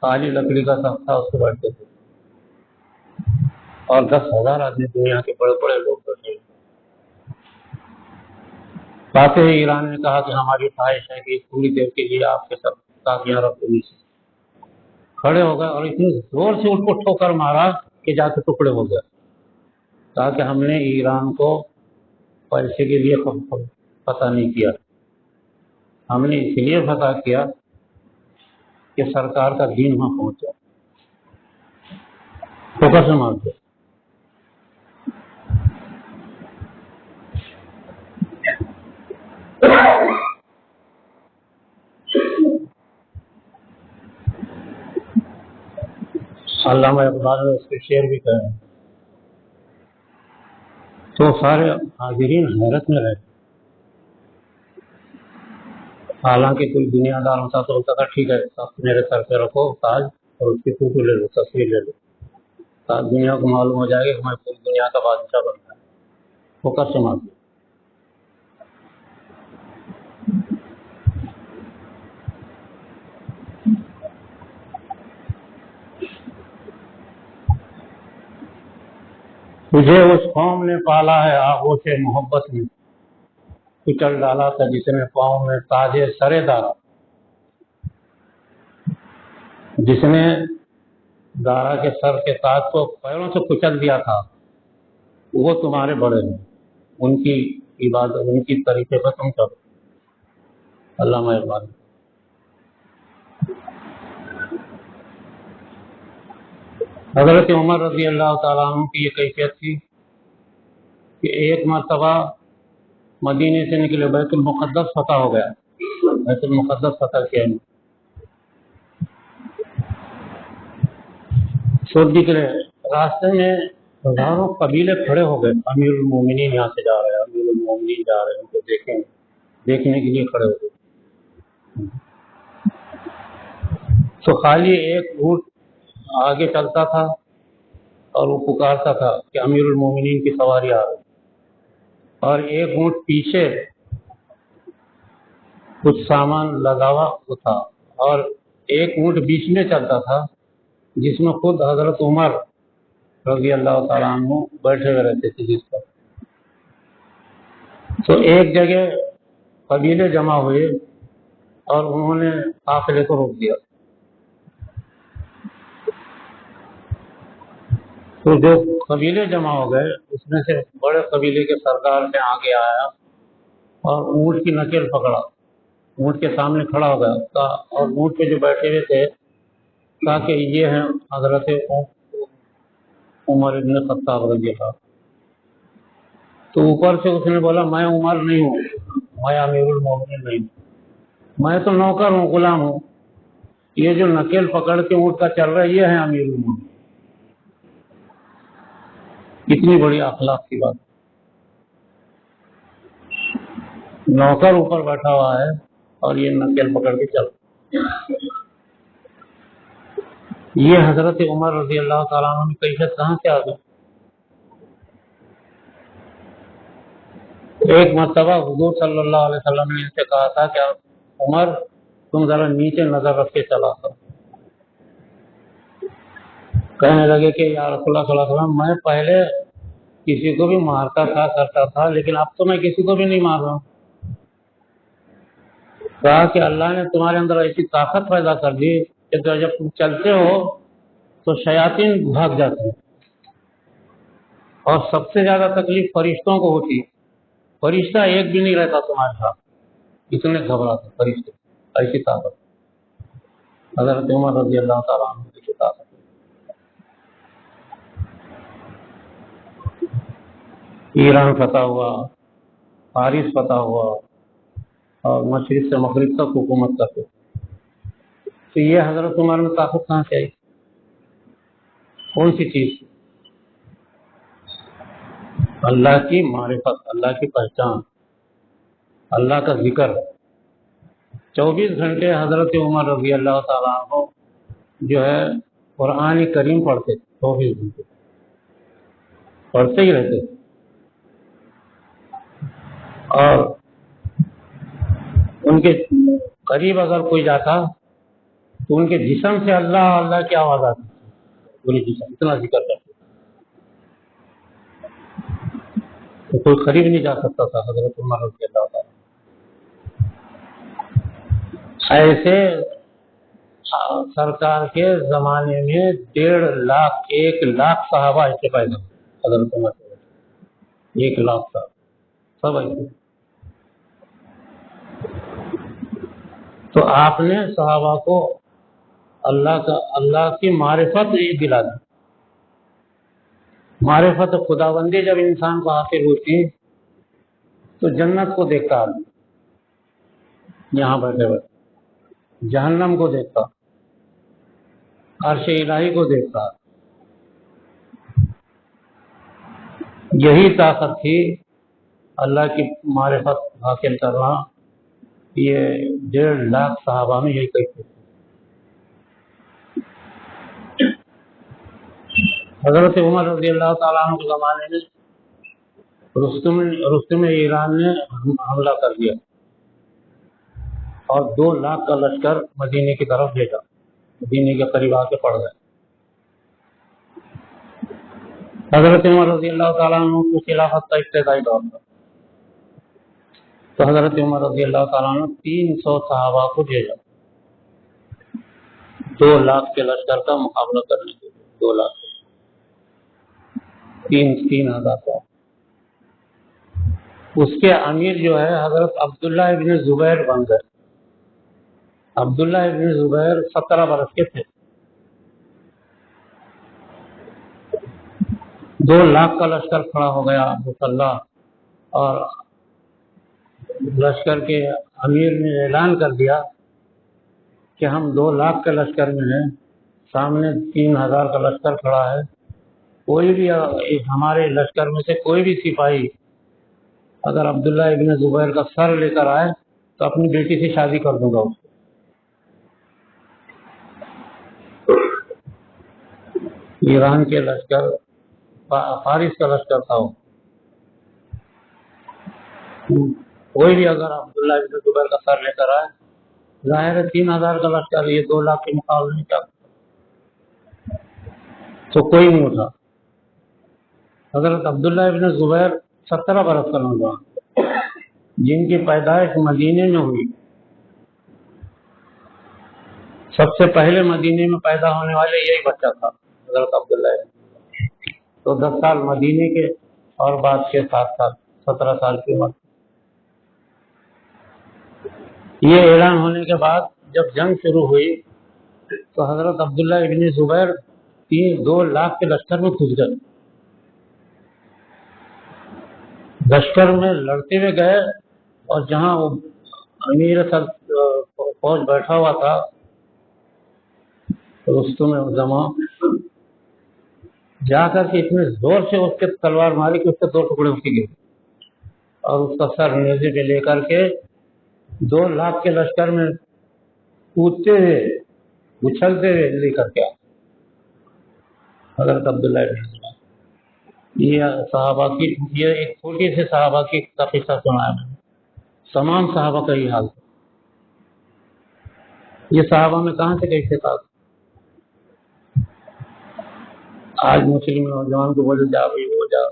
کالی لکڑی کا تخت تھا، اس پہ بیٹھتے تھے، اور 10,000 آدمی دنیا کے بڑے بڑے لوگ بیٹھے. فاتح ایران نے کہا کہ ہماری خواہش ہے کہ تھوڑی دیر کے لیے آپ کے سر تاکیاں رکھ دیں. کھڑے ہو گئے اور اتنی زور سے ان کو ٹھوکر مارا کہ جا کے ٹکڑے ہو گئے. کہا کہ ہم نے ایران کو پیسے کے لیے فتح نہیں کیا، ہم نے اس لیے فتح کیا کہ سرکار کا دین وہاں پہنچا. ٹھوکر سے مار دیا. علامہ اقبال نے اس کے شعر بھی کہے ہیں. تو سارے حاضرین حیرت میں رہے. حالانکہ کوئی دنیا دار ہوتا تو ہوتا تھا ٹھیک ہے میرے سر پہ رکھو تاج اور اس کی فوٹو لے لو، تصویر لے لو، تاج دنیا کو معلوم ہو جائے گا کہ میں پوری دنیا کا بادشاہ بن گیا. ٹھوکر سے مار دیا. تجھے اس قوم نے پالا ہے آغوش محبت میں، کچل ڈالا تھا جس نے پاؤں میں تاج سرے دارا. جس نے دارا کے سر کے تاج کو پیروں سے کچل دیا تھا وہ تمہارے بڑے ہیں. ان کی عبادت، ان کی طریقے پر تم کرو. علامہ اقبال. حضرت عمر رضی اللہ تعالیٰ عنہ کی یہ کیفیت تھی کہ ایک مرتبہ مدینے سے نکلے، بیت المقدس فتح ہو گیا، بیت المقدس فتح کیا. سود نکلے، راستے میں ہزاروں قبیلے کھڑے ہو گئے. امیر المومنین یہاں سے جا رہے ہیں، امیر المومنین جا رہے ہیں، ان کو دیکھنے کے لیے کھڑے ہو گئے. تو خالی ایک اونٹ آگے چلتا تھا اور وہ پکارتا تھا کہ امیر المومنین کی سواری آ رہی، اور ایک اونٹ پیچھے کچھ سامان لگا ہوا تھا، اور ایک اونٹ بیچ میں چلتا تھا جس میں خود حضرت عمر رضی اللہ تعالیٰ عنہ بیٹھے ہوئے رہتے تھے جس پر. تو ایک جگہ قبیلے جمع ہوئے اور انہوں نے قافلے کو روک دیا. تو جو قبیلے جمع ہو گئے اس میں سے بڑے قبیلے کے سردار نے آگے آیا اور اونٹ کی نکیل پکڑا، اونٹ کے سامنے کھڑا ہو گیا اور اونٹ پہ جو بیٹھے ہوئے تھے کہا کہ یہ ہیں حضرت عمر ابن خطاب رضی اللہ۔ تو اوپر سے اس نے بولا میں عمر نہیں ہوں، میں امیر المومنین نہیں ہوں، میں تو نوکر ہوں، غلام ہوں، یہ جو نکیل پکڑ کے اونٹ کا چل رہا ہے یہ ہے امیر المومنین۔ کتنی بڑی اخلاق کی بات، نوکر اوپر بیٹھا ہوا ہے اور یہ نکیل پکڑ کے چل رہا۔ یہ حضرت عمر رضی اللہ تعالیٰ عنہ کی کیفیت کہاں سے آ گئی؟ ایک مرتبہ حضور صلی اللہ علیہ وسلم نے ان سے کہا تھا کہ عمر تم ذرا نیچے نظر رکھ کے چلا کرو۔ کہنے لگے کہ یا رسول اللہ صلی اللہ علیہ وسلم میں پہلے کسی کو بھی مارتا تھا کرتا تھا لیکن اب تو میں کسی کو بھی نہیں مار رہا ہوں۔ کہا کہ اللہ نے تمہارے اندر ایسی طاقت پیدا کر دی کہ جب تم چلتے ہو تو شیاطین بھاگ جاتے ہیں، اور سب سے زیادہ تکلیف فرشتوں کو ہوتی ہے، فرشتہ ایک بھی نہیں رہتا تمہارے ساتھ، اتنے گھبراتے فرشتے، ایسی طاقت حضرت عمر رضی اللہ تعالیٰ عنہ کی طاقت۔ ایران فتح ہوا، فارس فتح ہوا اور مشرق سے مغرب تک حکومت کرتے، تو یہ حضرت عمر میں طاقت کہاں سے آئی؟ کون سی چیز؟ اللہ کی معرفت، اللہ کی پہچان، اللہ کا ذکر۔ 24 گھنٹے حضرت عمر رضی اللہ تعالیٰ عنہ جو ہے قرآن کریم پڑھتے، 24 گھنٹے پڑھتے ہی رہتے، اور ان کے قریب اگر کوئی جاتا تو ان کے جسم سے اللہ اللہ کی آواز آتی، پورے جسم اتنا ذکر کرتے، تو کوئی قریب نہیں جا سکتا تھا حضرت عمر رضی اللہ تعالیٰ۔ ایسے سرکار کے زمانے میں 1.5 لاکھ 1 لاکھ صحابہ ایسے پیدا ہوئے، حضرت عمر 1 لاکھ صحابہ سب ایسے۔ تو آپ نے صحابہ کو اللہ کی معرفت دلا دی۔ معرفت خداوندی جب انسان کو حاصل ہوتی تو جنت کو دیکھتا، یہاں بیٹھے بیٹھے جہنم کو دیکھتا، عرش الہی کو دیکھتا۔ یہی طاقت تھی اللہ کی معرفت حاصل کرنا، یہ 1.5 لاکھ صحابہ میں یہی کہتے تھے۔ حضرت عمر رضی اللہ تعالیٰ عنہ کے زمانے میں رستم ایران نے حملہ کر دیا اور 2 لاکھ کا لشکر مدینے کی طرف بھیجا، مدینے کے قریب آ کے پڑ گئے۔ حضرت عمر رضی اللہ تعالیٰ عنہ کی خلافت کا ابتدائی دور تھا، تو حضرت عمر رضی اللہ تعالیٰ عنہ 300 صحابہ کو بھیجا 2 لاکھ کے لشکر کا مقابلہ کرنے کے لیے، 2 لاکھ 3,000 کا۔ اس کے امیر جو ہے حضرت عبداللہ ابن زبیر بن گئے۔ عبداللہ ابن زبیر 17 برس کے تھے۔ 2 لاکھ کا لشکر کھڑا ہو گیا مسلح، اور لشکر کے امیر نے اعلان کر دیا کہ ہم 2 لاکھ کے لشکر میں ہیں، سامنے 3,000 کا لشکر کھڑا ہے، کوئی بھی ہمارے لشکر میں سے کوئی بھی سپاہی اگر عبداللہ ابن زبیر کا سر لے کر آئے تو اپنی بیٹی سے شادی کر دوں گا اس کو۔ ایران کے لشکر، فارس کا لشکر تھا، کوئی بھی اگر عبداللہ ابن زبیر کا سر لے کر آئے، ظاہر ہے 3,000 کا لشکر، یہ 2 لاکھ کے مقابلے میں کیا، تو کوئی نہیں اٹھا۔ حضرت عبداللہ ابن زبیر 17 برس کا نوجوان، جن کی پیدائش مدینے میں ہوئی، سب سے پہلے مدینے میں پیدا ہونے والے یہی بچہ تھا حضرت عبداللہ ابن زبیر۔ تو 10 سال مدینے کے اور بعد کے 7 سال 17 سال کی عمر. یہ اعلان ہونے کے بعد جب جنگ شروع ہوئی تو حضرت عبداللہ ابن زبیر 2 لاکھ کے لشکر میں گھس گئے. لشکر میں لڑتے ہوئے گئے اور جہاں وہ امیر فوج بیٹھا ہوا تھا رستم زمان جا کر کے اتنے زور سے اس کے تلوار ماری کہ اس کے 2 ٹکڑے اٹھ گئے اور اس کا سر نیزے پہ لے کر کے 2 لاکھ کے لشکر میں کودتے ہوئے اچھلتے ہوئے لے کر کے حضرت عبداللہ ابن زبیر. یہ صحابہ کی یہ ایک چھوٹی سی صحابہ کی قصہ سنایا میں نے. تمام صحابہ کا یہ حال تھا. یہ صحابہ میں کہاں سے کیسے تھا؟ آج مسلم نوجوان کو بولے جا بھائی وہ جا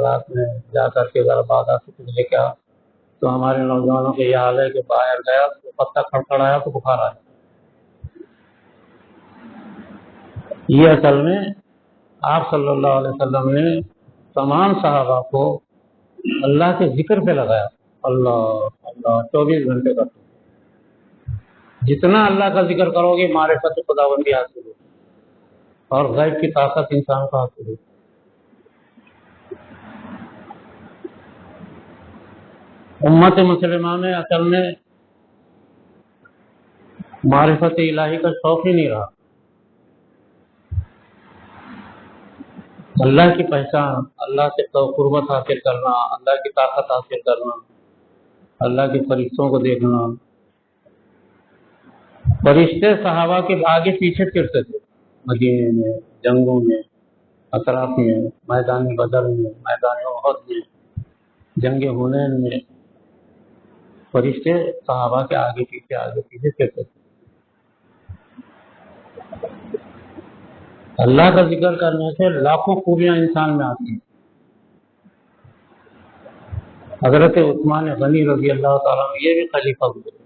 رات میں جا کر کے ذرا بادہ سے کچھ لے کے آ، تو ہمارے نوجوانوں کا یہ حال ہے کہ باہر گیا تو پتہ کھڑکھڑایا تو بخار آیا. یہ اصل میں آپ صلی اللہ علیہ وسلم نے تمام صحابہ کو اللہ کے ذکر پہ لگایا. اللہ اللہ 24 گھنٹے کا. جتنا اللہ کا ذکر کرو گے معرفت خداوندی حاصل ہوگی اور غیب کی طاقت انسان کو حاصل ہوگی. امت مسلمہ میں اصل میں معرفت الہی کا شوق ہی نہیں رہا. اللہ کی پہچان، اللہ سے قربت حاصل کرنا، اللہ کی طاقت حاصل کرنا، اللہ کے فرشتوں کو دیکھنا. فرشتے صحابہ کے آگے پیچھے پھرتے تھے مدینے میں، جنگوں میں، اطراف میں، میدان بدر میں، میدان احد میں، جنگ حنین میں. فرشتے صحابہ کے آگے پیچھے پھرتے تھے. اللہ کا ذکر کرنے سے لاکھوں خوبیاں انسان میں آتی ہیں. حضرت عثمان غنی رضی اللہ تعالیٰ عنہ یہ بھی خلیفہ گزرے.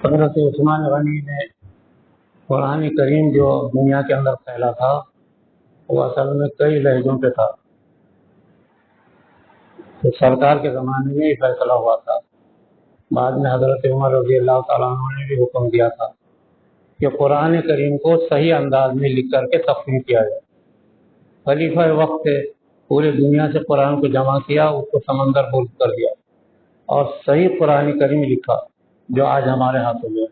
حضرت عثمان غنی نے قرآن کریم جو دنیا کے اندر پھیلا تھا وہ اصل میں کئی لہجوں پہ تھا. تو سرکار کے زمانے میں ہی فیصلہ ہوا تھا. بعد میں حضرت عمر رضی اللہ تعالیٰ عنہ نے بھی حکم دیا تھا کہ قرآن کریم کو صحیح انداز میں لکھ کر کے تفسیر کیا جائے. خلیفہ وقت سے پوری دنیا سے قرآن کو جمع کیا، اس کو سمندر بولد کر دیا اور صحیح قرآن کریم لکھا جو آج ہمارے ہاتھوں میں ہے.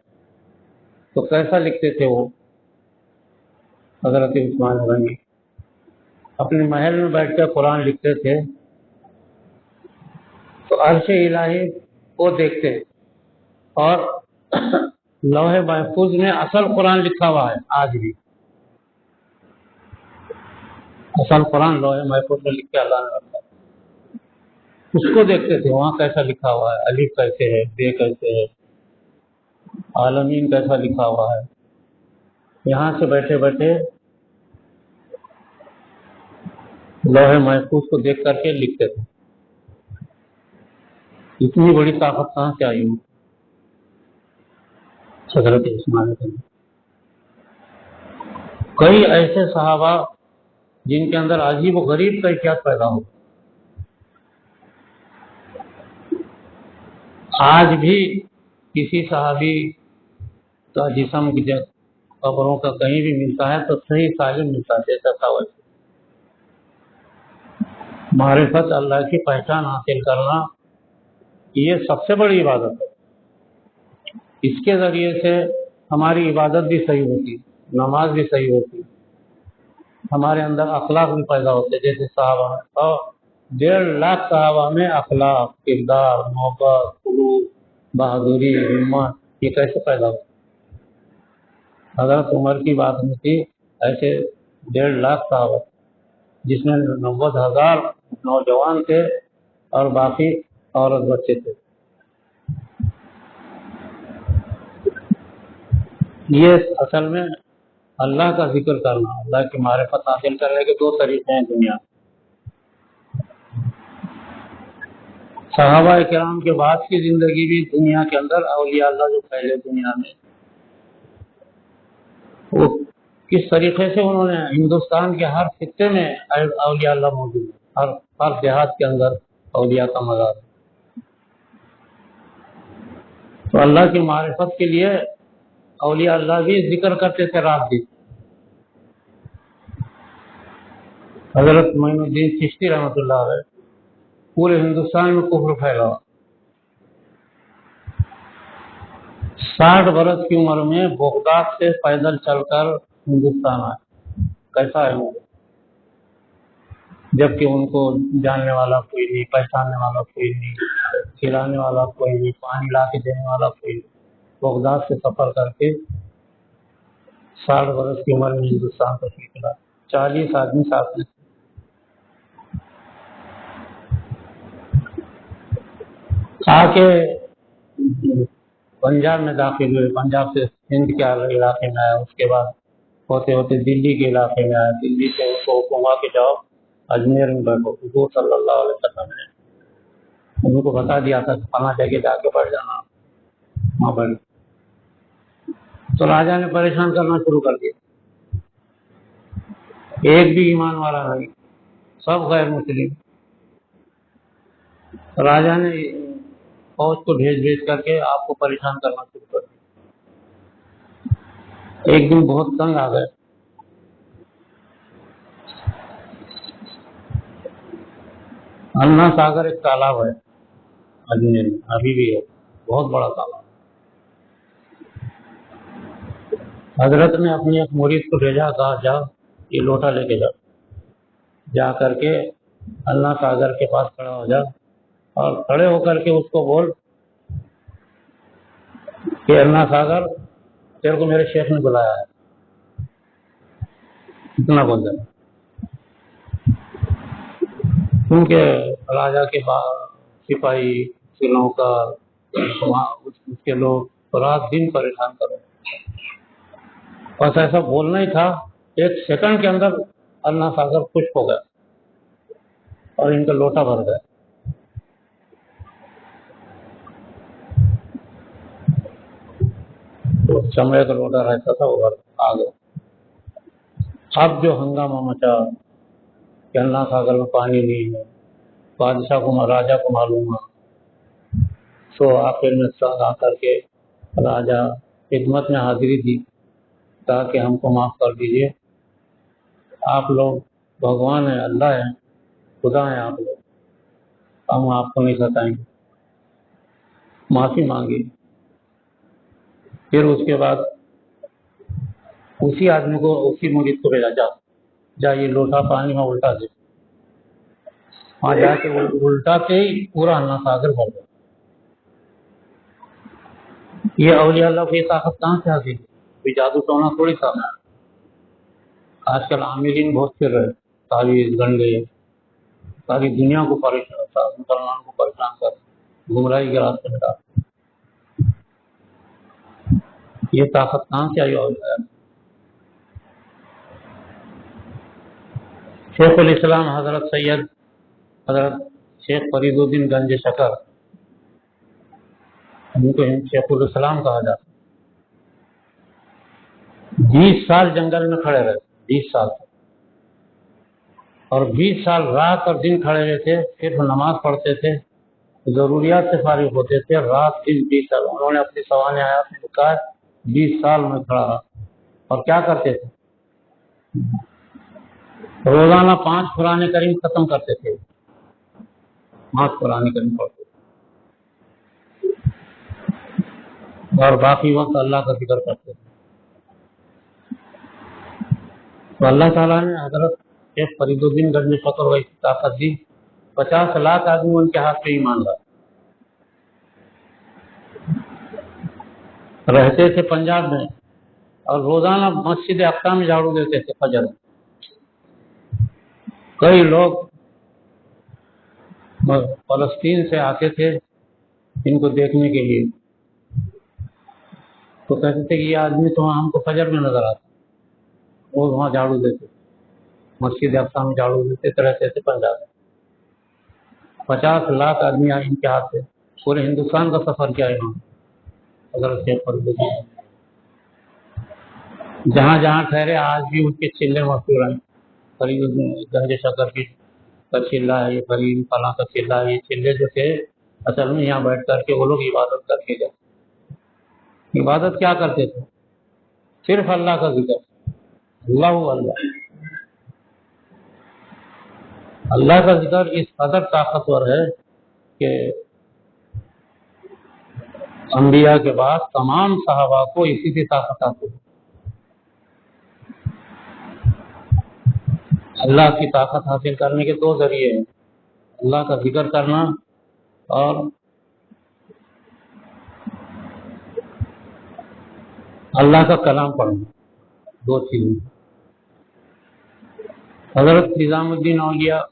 تو کیسا لکھتے تھے وہ حضرت عثمان غنی؟ اپنے محل میں بیٹھ کر قرآن لکھتے تھے تو عرش الہی کو دیکھتے اور لوح محفوظ میں اصل قرآن لکھا ہوا ہے. آج بھی اصل قرآن لوح محفوظ میں لکھ کے اللہ نے رکھا ہے. اس کو دیکھتے تھے وہاں کیسا لکھا ہوا ہے، الف کیسے ہے، بے کیسے ہے، عالمین کیسا لکھا ہوا ہے. یہاں سے بیٹھے بیٹھے لوح محفوظ کو دیکھ کر کے لکھتے تھے. اتنی بڑی طاقت کہاں سے آئی ہوں حضرت عثمان غنی. کئی ایسے صحابہ جن کے اندر عجیب و غریب کیفیت پیدا ہو. آج بھی کسی صحابی کا جسم قبروں کا کہیں بھی ملتا ہے تو صحیح سالم ملتا ہے جیسا تھا ویسے. معرفت اللہ کی پہچان حاصل کرنا یہ سب سے بڑی عبادت ہے. اس کے ذریعے سے ہماری عبادت بھی صحیح ہوتی، نماز بھی صحیح ہوتی، ہمارے اندر اخلاق بھی پیدا ہوتے. جیسے صحابہ میں 1.5 لاکھ صحابہ میں اخلاق، کردار، محبت، خلوص، بہادری، ہمت یہ کیسے پیدا ہوتے؟ حضرت عمر کی بات میں تھی ایسے 1.5 لاکھ صحابہ جس میں 90,000 نوجوان تھے اور باقی عورت بچے تھے. یہ اصل میں اللہ کا ذکر کرنا، اللہ کی معرفت حاصل کرنے کے 2 طریقے ہیں دنیا. صحابہ کرام کے بعد کی زندگی بھی دنیا کے اندر اولیاء اللہ جو پہلے دنیا میں وہ کس طریقے سے انہوں نے ہندوستان کے ہر خطے میں اولیاء اللہ موجود ہے، ہر دیہات کے اندر اولیاء کا مزار ہے۔ تو اللہ کی معرفت کے لیے اولیاء اللہ بھی ذکر کرتے تھے رات دن۔ حضرت معین الدین چشتی رحمۃ اللہ علیہ، پورے ہندوستان میں کفر پھیلا، 60 برس کی عمر میں بغداد سے پیدل چل کر ہندوستان آئے۔ کیسا ہے وہ؟ جبکہ ان کو جاننے والا کوئی نہیں، پہچاننے والا کوئی نہیں، کھلانے والا کوئی نہیں، پانی لا کے دینے والا کوئی نہیں، بغداد سے سفر کر کے 60 برس کی عمر میں ہندوستان کو نکلا، 40 آدمی ساتھ میں۔ آ کے پنجاب میں داخل ہوئے، پنجاب سے سندھ کے علاقے میں آیا، اس کے بعد ہوتے ہوتے دلی کے علاقے میں آیا، دلی سے ان کو حکم ہوا کہ جاؤ اجمیر میں بیٹھو۔ حضور صلی اللہ علیہ وسلم نے ان کو بتا دیا تھا کہ فلاں جگہ جا کے بیٹھ جانا، وہاں بیٹھ۔ تو راجا نے پریشان کرنا شروع کر دیا، ایک بھی ایمان والا نہیں، سب غیر مسلم۔ راجا نے فوج کو بھیج کر کے آپ کو پریشان کرنا شروع کر دیا۔ ایک دن بہت تنگ آ گئے، انا ساگر ایک تالاب ہے اجمیر میں، ابھی بھی ہے، بہت بڑا تالاب۔ حضرت نے اپنی ایک مرید کو بھیجا، کہا جا یہ لوٹا لے کے جا کر کے انا ساگر کے پاس کھڑا ہو جا، اور کھڑے ہو کر کے اس کو بول کہ انا ساگر تیرے کو میرے شیخ نے بلایا ہے، اتنا بول دینا۔ کیونکہ راجا کے سپاہی، نوکر، اس کے لوگ رات دن پریشان کر رہے، بس ایسا بولنا ہی تھا، 1 سیکنڈ کے اندر انا ساگر خشک ہو گیا اور ان کا لوٹا بھر گیا۔ تو چمڑے کا لوٹا رہتا تھا، وہ آ گیا۔ اب جو ہنگامہ مچا کہ انا ساگر میں پانی نہیں ہے، بادشاہ کو، راجا کو معلوم ہے، تو آخر میں ساتھ آ کر کے راجا خدمت میں حاضری دی، کہا کہ ہم کو معاف کر دیجیے، آپ لوگ بھگوان ہیں، اللہ ہیں، خدا ہیں آپ لوگ، ہم آپ کو نہیں ستائیں گے، معافی مانگی۔ پھر اس کے بعد اسی آدمی کو، اسی مرید کو بھیجا، جا یہ لوٹا پانی میں الٹا دے۔ وہاں جا کے الٹا سے ہی پورا انا ساگر بھر گیا۔ یہ اولیاء اللہ کی طاقت کہاں سے حاصل ہے؟ کوئی جادو ٹونا تھوڑی تھا۔ آج کل عاملین بہت پھر رہے، تعویذ گنڈے، ساری دنیا کو پریشان، مسلمان کو پریشان کر، گمراہی کے راستے میں ڈال۔ یہ طاقت کہاں سے آئی اولیاء اللہ؟ شیخ الاسلام حضرت سید حضرت شیخ فرید الدین گنج شکر، ان کو شیخ الاسلام کہا جاتا، 20 سال جنگل میں کھڑے رہے، 20 سال، اور 20 سال رات اور دن کھڑے رہتے، صرف نماز پڑھتے تھے، ضروریات سے فارغ ہوتے تھے، رات دن 20 سال۔ انہوں نے اپنی سوانح حیات میں لکھا ہے 20 سال میں کھڑا رہا۔ اور کیا کرتے تھے؟ روزانہ 5 قرآن کریم ختم کرتے تھے، 5 قرآن کریم پڑھتے تھے، اور باقی وقت اللہ کا ذکر کرتے تھے۔ تو اللہ تعالیٰ نے حضرت شیخ فرید الدین گنج شکر کو ایسی طاقت دی، 50 لاکھ آدمی ان کے ہاتھ پہ ایمان لائے۔ رہتے تھے پنجاب میں، اور روزانہ مسجد اقصی میں جھاڑو دیتے تھے فجر میں۔ کئی لوگ فلسطین سے آتے تھے ان کو دیکھنے کے لیے، تو کہتے تھے کہ یہ آدمی تو ہم کو فجر میں نظر آتا، وہ وہاں جھاڑو دیتے، مسجد اقصی میں جھاڑو دیتے، رہتے تھے پنجاب میں۔ 50 لاکھ آدمی آئے ان کے ہاتھ سے، پورے ہندوستان کا سفر کیا انہوں نے، حضرت شیخ فرید الدین۔ جہاں جہاں ٹھہرے آج بھی ان کے چلے مشہور ہیں. فرید گنج شکر کی کا چلہ ہے، یہ فرید فلاں کا چلہ ہے. یہ چلے جو تھے اصل میں یہاں بیٹھ کر کے وہ لوگ عبادت کر کے گئے. عبادت کیا کرتے تھے؟ صرف اللہ کا ذکر. اللہ اللہ اللہ کا ذکر اس قدر طاقتور ہے کہ انبیاء کے بعد تمام صحابہ کو اسی کی طاقت آتی ہے. اللہ کی طاقت حاصل کرنے کے دو ذریعے ہیں، اللہ کا ذکر کرنا اور اللہ کا کلام پڑھنا. دو چیزیں. حضرت نظام الدین اولیاء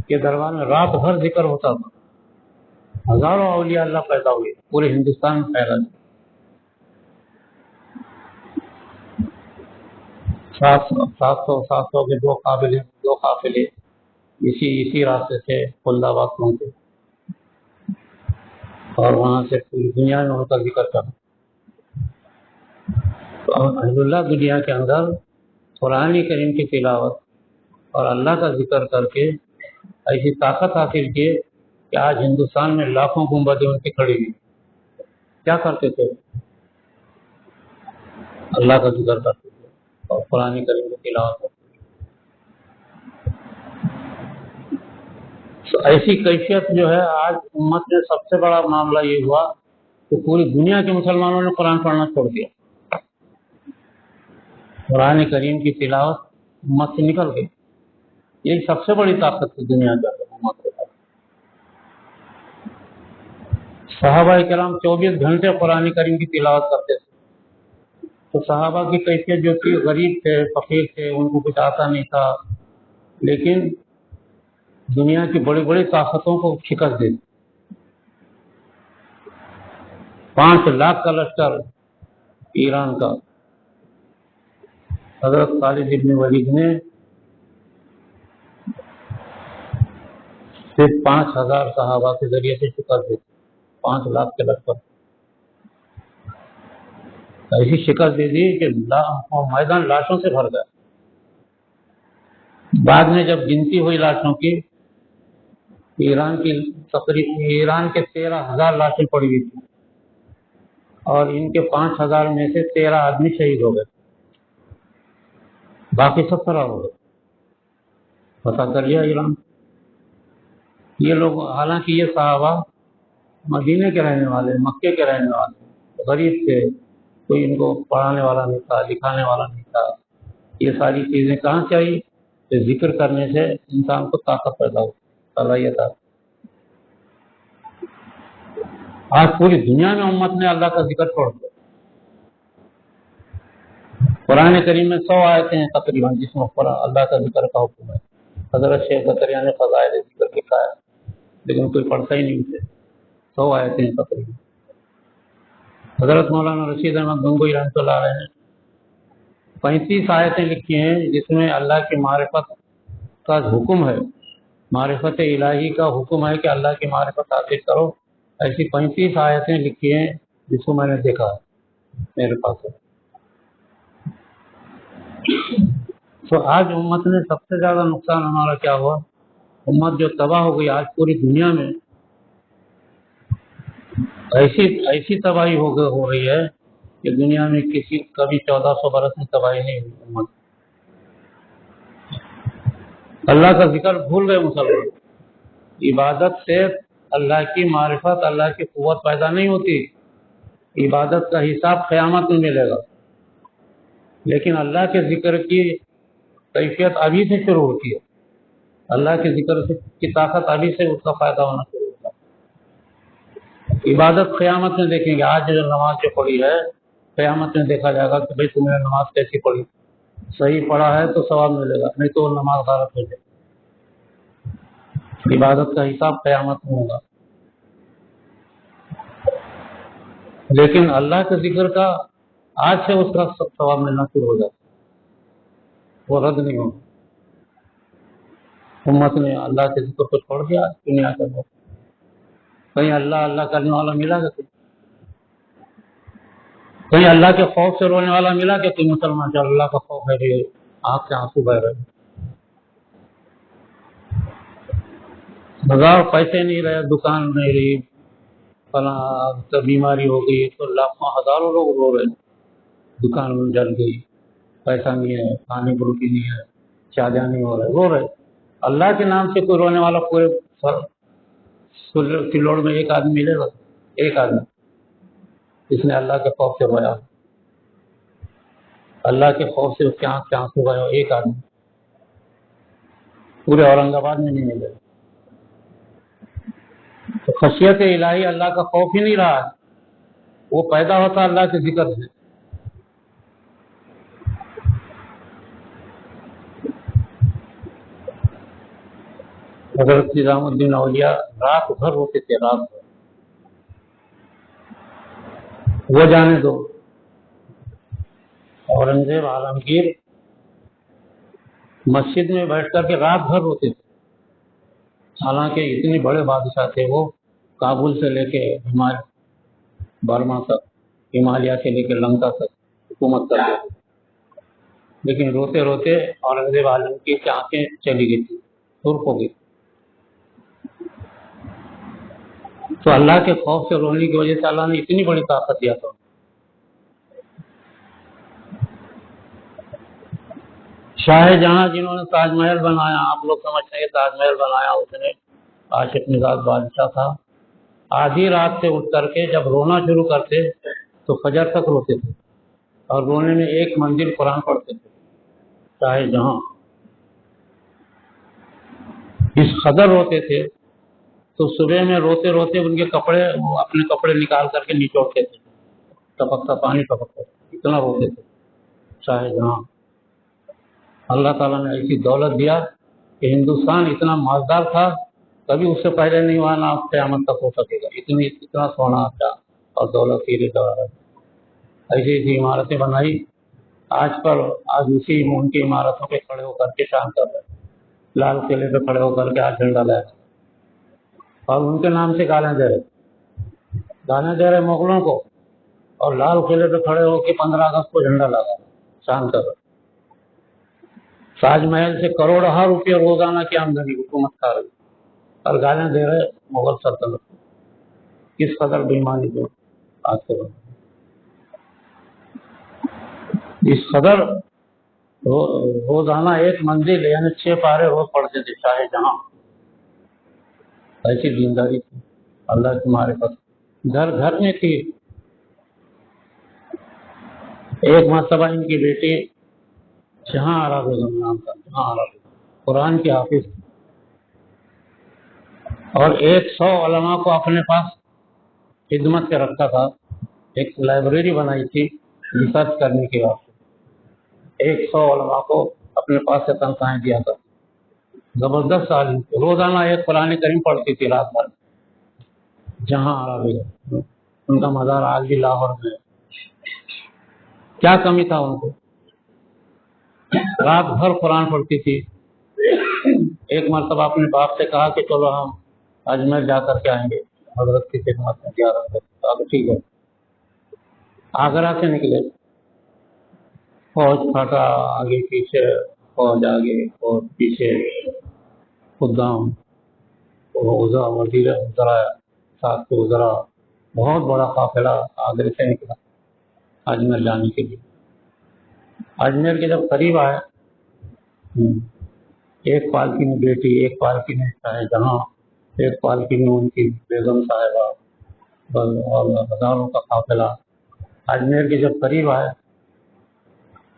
کے دربار میں رات بھر ذکر ہوتا تھا. ہزاروں اولیاء اللہ پیدا ہوئے، پورے ہندوستان میں پھیلا. 700 کے دو قافلے اسی راستے سے خلد آباد پہنچے اور وہاں سے پوری دنیا میں ان کا ذکر کرنا. تو اہل اللہ دنیا کے اندر قرآن کریم کی تلاوت اور اللہ کا ذکر کر کے ایسی طاقت حاصل کی کہ آج ہندوستان میں لاکھوں گنبدیں ان کی کھڑی ہوئی. کیا کرتے تھے؟ اللہ کا ذکر کرتے تھے اور قرآن کریم کی تلاوت کرتے تھے. تو ایسی کیفیت جو ہے آج امت میں سب سے بڑا معاملہ یہ ہوا کہ پوری دنیا کے مسلمانوں نے قرآن پڑھنا چھوڑ دیا. قرآن کریم کی تلاوت امت سے نکل گئی. یہی سب سے بڑی طاقت ہے دنیا کا امت کے پاس. صحابہ کرام 24 گھنٹے قرآن کریم کی تلاوت کرتے تھے. تو صحابہ کی کیفیت جو تھی، غریب تھے، فقیر تھے، ان کو کچھ آتا نہیں تھا، لیکن دنیا کی بڑی بڑی طاقتوں کو شکست دے دی. 5 لاکھ کا لشکر ایران کا حضرت خالد ابن ولید نے صرف 5000 صحابہ کے ذریعے سے شکست دی. 5 لاکھ کے لشکر ایسی شکست دے دی کہ میدان لاشوں سے بھر گیا. بعد میں جب گنتی ہوئی لاشوں کی، ایران کے 13,000 لاشیں پڑی ہوئی تھی اور ان کے 5,000 میں سے 13 آدمی شہید ہو گئے، باقی سب فرار ہو گئے. پتا کر لیا ایران. یہ لوگ حالانکہ یہ صحابہ مدینے کے رہنے والے، مکے کے رہنے والے، غریب تھے، کوئی ان کو پڑھانے والا نہیں تھا، لکھانے والا نہیں تھا. یہ ساری چیزیں کہاں سے آئی؟ کہ ذکر کرنے سے انسان کو طاقت پیدا ہوتی، صلاحیت آتی. آج پوری دنیا میں امت نے اللہ کا ذکر چھوڑ دیا. قرآن کریم میں 100 آیتیں ہیں تقریباً جس میں اللہ کا ذکر کا حکم ہے. حضرت شیخ زکریا نے فضائل ذکر لکھا ہے، لیکن کوئی پڑھتا ہی نہیں اسے. 100 آیتیں ہیں تقریباً. حضرت مولانا رشید احمد گنگوئی رحمۃ اللہ علیہ نے 35 آیتیں لکھی ہیں جس میں اللہ کی معرفت کا حکم ہے، معرفت الہی کا حکم ہے کہ اللہ کی معرفت حاصل کرو. ایسی 35 آیتیں لکھی ہیں جس کو میں نے دیکھا ہے میرے پاس ہے. تو آج امت نے سب سے زیادہ نقصان ہمارا کیا ہوا؟ امت جو تباہ ہو گئی. آج پوری دنیا میں ایسی تباہی ہو رہی ہے کہ دنیا میں کبھی 1400 برس میں تباہی نہیں ہوئی. امت اللہ کا ذکر بھول گئے مسلمان. عبادت سے اللہ کی معرفت، اللہ کی قوت پیدا نہیں ہوتی. عبادت کا حساب قیامت میں ملے گا، لیکن اللہ کے ذکر کی کیفیت ابھی سے شروع ہوتی ہے. اللہ کے ذکر کی طاقت ابھی سے اس کا فائدہ ہونا شروع ہوتا ہے. عبادت قیامت میں دیکھیں گے. آج جو نماز جو پڑھی ہے، قیامت میں دیکھا جائے گا کہ بھائی تم نے نماز کیسی پڑھی. صحیح پڑھا ہے تو ثواب ملے گا، نہیں تو نماز غلط ہو جائے. عبادت کا حساب قیامت میں ہوگا. لیکن اللہ کے ذکر کا آج سے اس کا ثواب ملنا شروع ہو جاتا، وہ رد نہیں ہوگا. امت نے اللہ کے ذکر کو چھوڑ دیا دنیا کے اندر. کہیں اللہ اللہ کرنے والا ملا گا؟ کہیں اللہ کے خوف سے رونے والا ملا کہ کوئی مسلمان چل اللہ کا خوف ہے کہ آنکھ سے آنسو بہ رہے، ہزار پیسے نہیں رہے، دکان نہیں رہی، فلاں بیماری ہو گئی تو لاکھوں ہزاروں لوگ رو رہے، دکان جل گئی، پیسہ نہیں ہے، کھانے کو روٹی نہیں ہے، شادیاں نہیں ہو رہے، رو رہے۔ اللہ کے نام سے کوئی رونے والا پورے سلوڑ میں ایک آدمی ملے گا؟ ایک آدمی اس نے اللہ کے خوف سے رویا، اللہ کے خوف سے اس کے آنکھ سے آنسو بہے، ایک آدمی پورے اورنگ آباد میں نہیں ملے۔ تو خشیت الہی اللہ کا خوف ہی نہیں رہا ہے، وہ پیدا ہوتا اللہ کے ذکر سے۔ حضرت نظام الدین اولیاء رات بھر روتے تھے، رات بھر، وہ جانے دو۔ اورنگزیب عالمگیر مسجد میں بیٹھ کر کے رات بھر روتے تھے، حالانکہ اتنے بڑے بادشاہ تھے وہ، کابل سے لے کے برما تک، ہمالیہ سے لے کے لنکا تک حکومت کرتے تھے، لیکن روتے روتے اورنگزیب عالمگیر کی آنکھیں چلی گئی تھی، سرخ ہو گئی۔ تو اللہ کے خوف سے رونے کی وجہ سے اللہ نے اتنی بڑی طاقت دیا تھا۔ شاہ جہاں جنہوں نے تاج محل بنایا، آپ لوگ سمجھتے ہیں کہ تاج محل بنایا اس نے، عاشق مزاج بادشاہ تھا، آدھی رات سے اٹھ کر کے جب رونا شروع کرتے تو فجر تک روتے تھے، اور رونے میں ایک منزل قرآن پڑھتے تھے۔ شاہ جہاں اس قدر روتے تھے تو صبح میں روتے روتے ان کے کپڑے، وہ اپنے کپڑے نکال کر کے نچوڑتے تھے، ٹپکتا پانی ٹپکتا، اتنا روتے تھے شاہ جہاں۔ اللہ تعالیٰ نے ایسی دولت دیا کہ ہندوستان اتنا مالدار تھا، کبھی اس سے پہلے نہیں ہوا، نہ قیامت تک ہو سکے گا، اتنا سونا تھا اور دولت ہیرے جواہرات، ایسی ایسی عمارتیں بنائی۔ آج اسی ان کی عمارتوں پہ کھڑے ہو کر کے شان کر رہے، لال قلعے پہ کھڑے ہو کر کے آج جھنڈا لے رہے، اور ان کے نام سے گالیاں دے رہے مغلوں کو، اور لال قلعے پہ کھڑے ہو کے 15 اگست کو جھنڈا لگا شان کر رہے۔ تاج محل سے کروڑہ روپے روزانہ کی آمدنی حکومت کر رہی، اور گالیاں دے رہے مغل سلطنت۔ کس قدر بےایمانی کو آج کے وقت، اس قدر روزانہ ایک منزل یعنی 6 پارے روز پڑھتے تھے شاہ جہاں، ایسی دینداری تھی، اللہ کی معرفت گھر گھر میں تھی۔ ایک مرتبہ ان کی بیٹی جہاں آرا بیگم نام تھا، جہاں آرا بیگم قرآن کی حافظ تھی، اور 100 علماء کو اپنے پاس خدمت کے رکھتا تھا، ایک لائبریری بنائی تھی ریسرچ کرنے کے واسطے، 100 علماء کو اپنے پاس سے تنخواہیں دیا تھا، زبردست عالم، روزانہ ایک قرآن کریم پڑھتی تھی رات بھر، جہاں آرا بیگم، ان کا مزار آج بھی لاہور میں ہے۔ کیا کمی تھا ان کو، رات بھر قرآن پڑھتی تھی۔ ایک مرتبہ اپنے باپ سے کہا کہ چلو ہم اجمیر جا کر کے آئیں گے حضرت کی خدمت میں، 11 بجے ٹھیک ہے۔ آگرہ سے نکلے، فوج پھٹا، آگے پیچھے فوج، آگے اور پیچھے خدام، وزیر وزراء ساتھ کے وزراء، بہت بڑا قافلہ آگرے سے نکلا اجمیر جانے کے لیے۔ اجمیر کے جب قریب آئے، ایک پالکی میں بیٹی، ایک پالکی میں شاہ جہاں، ایک پالکی میں ان کی بیگم صاحبہ، اور ہزاروں کا قافلہ اجمیر کے جب قریب آئے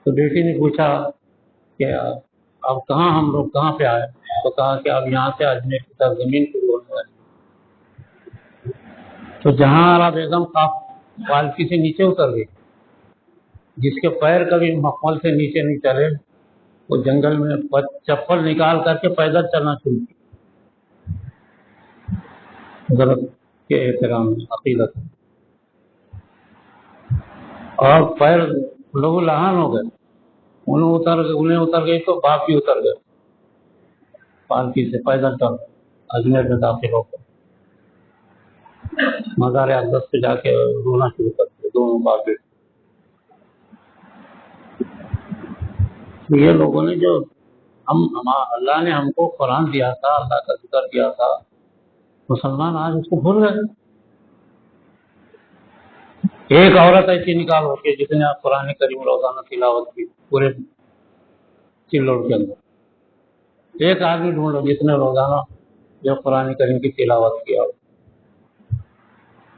تو بیٹی نے پوچھا کہ اب کہاں ہم لوگ کہاں پہ آئے، تو کہا کہ اب یہاں سے اجمیر کی طرف زمین شروع ہونے والی۔ تو جہاں آرا بیگم پالکی سے نیچے اتر گئی، جس کے پیر کبھی مخمل سے نیچے نہیں چلے، وہ جنگل میں چپل نکال کر کے پیدل چلنا شروع کی، حضرت کے احترام میں، عقیدت میں، اور پیر لہو لہان ہو گئے، انہیں اتر گئی تو باپ بھی اتر گئے، پالکی سے پیدل چل اجمیر میں داخل ہو کر مزار اقدس پہ جا کے رونا شروع کر دیا دونوں باپ بیٹے۔ یہ لوگوں نے جو اللہ نے ہم کو قرآن دیا تھا، اللہ کا ذکر دیا تھا، مسلمان آج اس کو بھول گئے۔ ایک عورت ایسی نکال ہو کے جس نے قرآن کریم روزانہ تلاوت کی پورے چلوڑ کے اندر، ایک آدمی ڈھونڈو جس نے روزانہ جو قرآن کریم کی تلاوت کیا ہو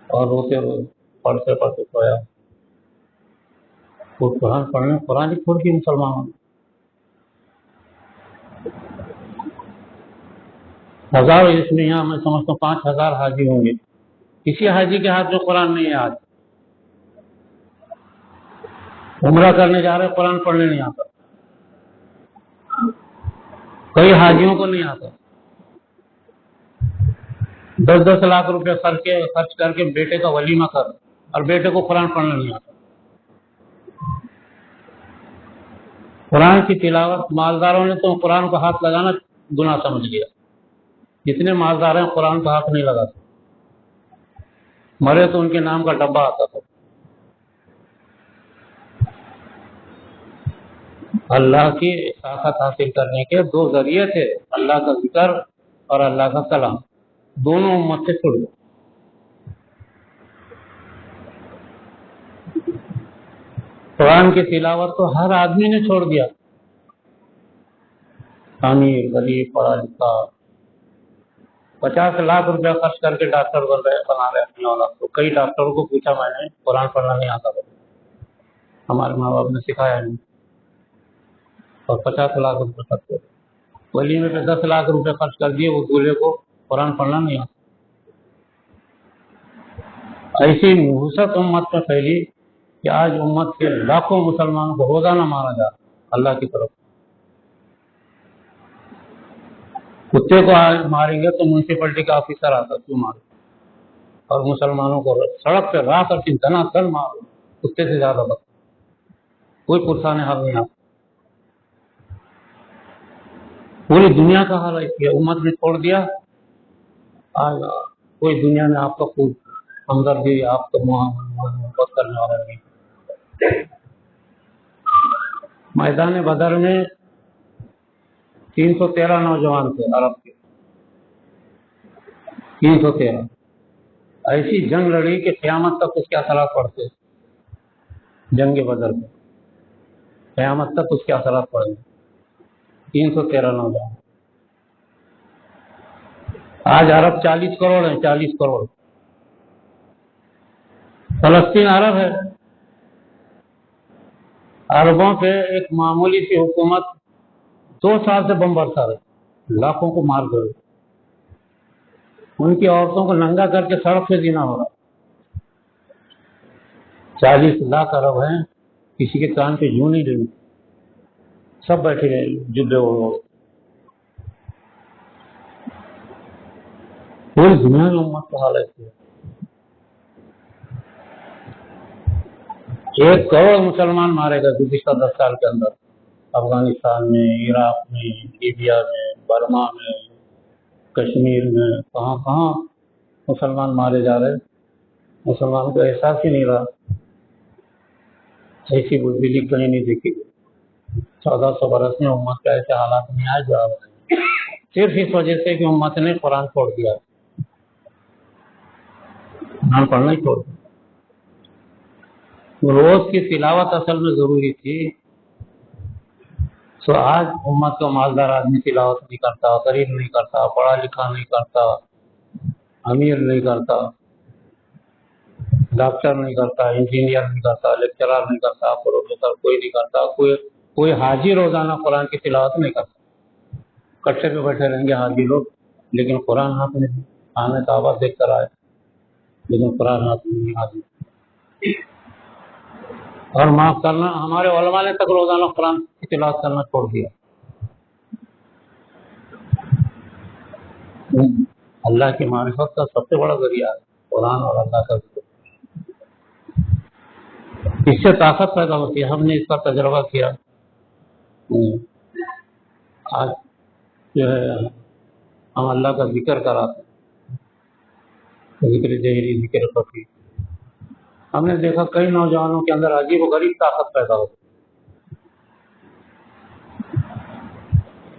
اور روتے پڑھتے پڑھتے سویا۔ وہ قرآن ہی چھوڑ کی مسلمانوں نے ہزاروں، اس میں یہاں میں سمجھتا ہوں 5000 حاجی ہوں گے، کسی حاجی کے ہاتھ میں قرآن نہیں ہے آج۔ عمرہ کرنے جا رہے قرآن پڑھنے نہیں آتا، کئی حاجیوں کو نہیں آتا۔ 10-10 لاکھ روپے خرچ کر کے بیٹے کا ولیمہ کر اور بیٹے کو قرآن پڑھنا نہیں آتا۔ قرآن کی تلاوت مالداروں نے تو قرآن کو ہاتھ لگانا گناہ سمجھ لیا، جتنے مالدار ہیں قرآن کو ہاتھ نہیں لگاتے، مرے تو ان کے نام کا ڈبہ آتا تھا۔ اللہ کی طاقت حاصل کرنے کے 2 ذریعے تھے، اللہ کا ذکر اور اللہ کا کلام، دونوں امت سے چھوڑ گئے۔ قرآن کی تلاوت تو ہر آدمی نے چھوڑ دیا، امیر غریب پڑھا لکھا، 50 لاکھ روپیہ خرچ کر کے ڈاکٹر بنا رہے اپنی اولاد کو۔ کئی ڈاکٹروں کو پوچھا میں نے، قرآن پڑھنا نہیں آتا تھا، ہمارے ماں باپ نے سکھایا نہیں، اور 50 لاکھ روپے خرچ کر ولیمے پہ 10 لاکھ روپے خرچ کر دیے، وہ دولہے کو قرآن پڑھنا نہیں آتا۔ ایسی نحوست امت میں پھیلی کہ آج امت کے لاکھوں مسلمانوں کو روزانہ مارا جا رہا اللہ کی طرف۔ کتے کو ماریں گے تو میونسپلٹی کا آفیسر آتا کیوں مارے، اور مسلمانوں کو سڑک پہ رات اور دنا دن مارو، کتے سے زیادہ بس کوئی پرسان حال نہیں آتا۔ پوری دنیا کا حال ایسی ہے، امت نے چھوڑ دیا۔ آج کوئی دنیا میں آپ کا خوب ہمدردی، آپ کا محبت کرنے والا نہیں۔ میدان بدر میں 313 نوجوان تھے عرب کے، 313 ایسی جنگ لڑی کہ قیامت تک اس کے اثرات پڑتے، جنگ بدر میں قیامت تک اس کے اثرات پڑے۔ 313 نوجوان، آج عرب 40 کروڑ ہیں، 40 کروڑ۔ فلسطین عرب ہے، عربوں پہ ایک معمولی سی حکومت 2 سال سے بم برسا رہے، لاکھوں کو مار گئے، ان کی عورتوں کو ننگا کر کے سڑک پہ جینا ہو رہا۔ 40 لاکھ عرب ہیں، کسی کے کان پہ یوں نہیں ڈلی، سب بیٹھے رہے جبے اوڑھ۔ پوری دنیا میں امت کا حال ایسے ہے۔ 1 کروڑ مسلمان مارے گئے گزشتہ 10 سال کے اندر، افغانستان میں، عراق میں، لیبیا میں، برما میں، کشمیر میں، کہاں کہاں مسلمان مارے جا رہے۔ مسلمان کو احساس ہی نہیں رہا، ایسی بزدلی کہیں نہیں دیکھی۔ 1400 برس میں امت کا ایسے حالات نہیں آئے جو صرف اس وجہ سے کہ امت نے قرآن چھوڑ دیا، قرآن پڑھنا ہی چھوڑ دیا۔ روز کی تلاوت اصل میں ضروری تھی، تو آج امت کا مالدار آدمی تلاوت نہیں کرتا، غریب نہیں کرتا، پڑھا لکھا نہیں کرتا، امیر نہیں کرتا، ڈاکٹر نہیں کرتا، انجینئر نہیں کرتا، لیکچرر نہیں کرتا، پروفیسر کوئی نہیں کرتا، کوئی حاجی روزانہ قرآن کی تلاوت نہیں کرتا۔ کٹے پہ بیٹھے رہیں گے حاجی لوگ، لیکن قرآن ہاتھ میں آنے کعبہ دیکھ کر آئے، لیکن قرآن ہاتھ میں نہیں حاجی۔ اور معاف کرنا، ہمارے علماء نے تک روزانہ قرآن کی تلاوت کرنا چھوڑ دیا۔ اللہ کی معرفت کا سب سے بڑا ذریعہ ہے قرآن اور اللہ کا ذکر، اس سے طاقت پیدا ہوتی ہے۔ ہم نے اس کا تجربہ کیا۔ آج جو ہے ہم اللہ کا ذکر کراتے ہیں، ذکر جہری، ذکر خفی، ہم نے دیکھا کئی نوجوانوں کے اندر عجیب و غریب طاقت پیدا ہوتی،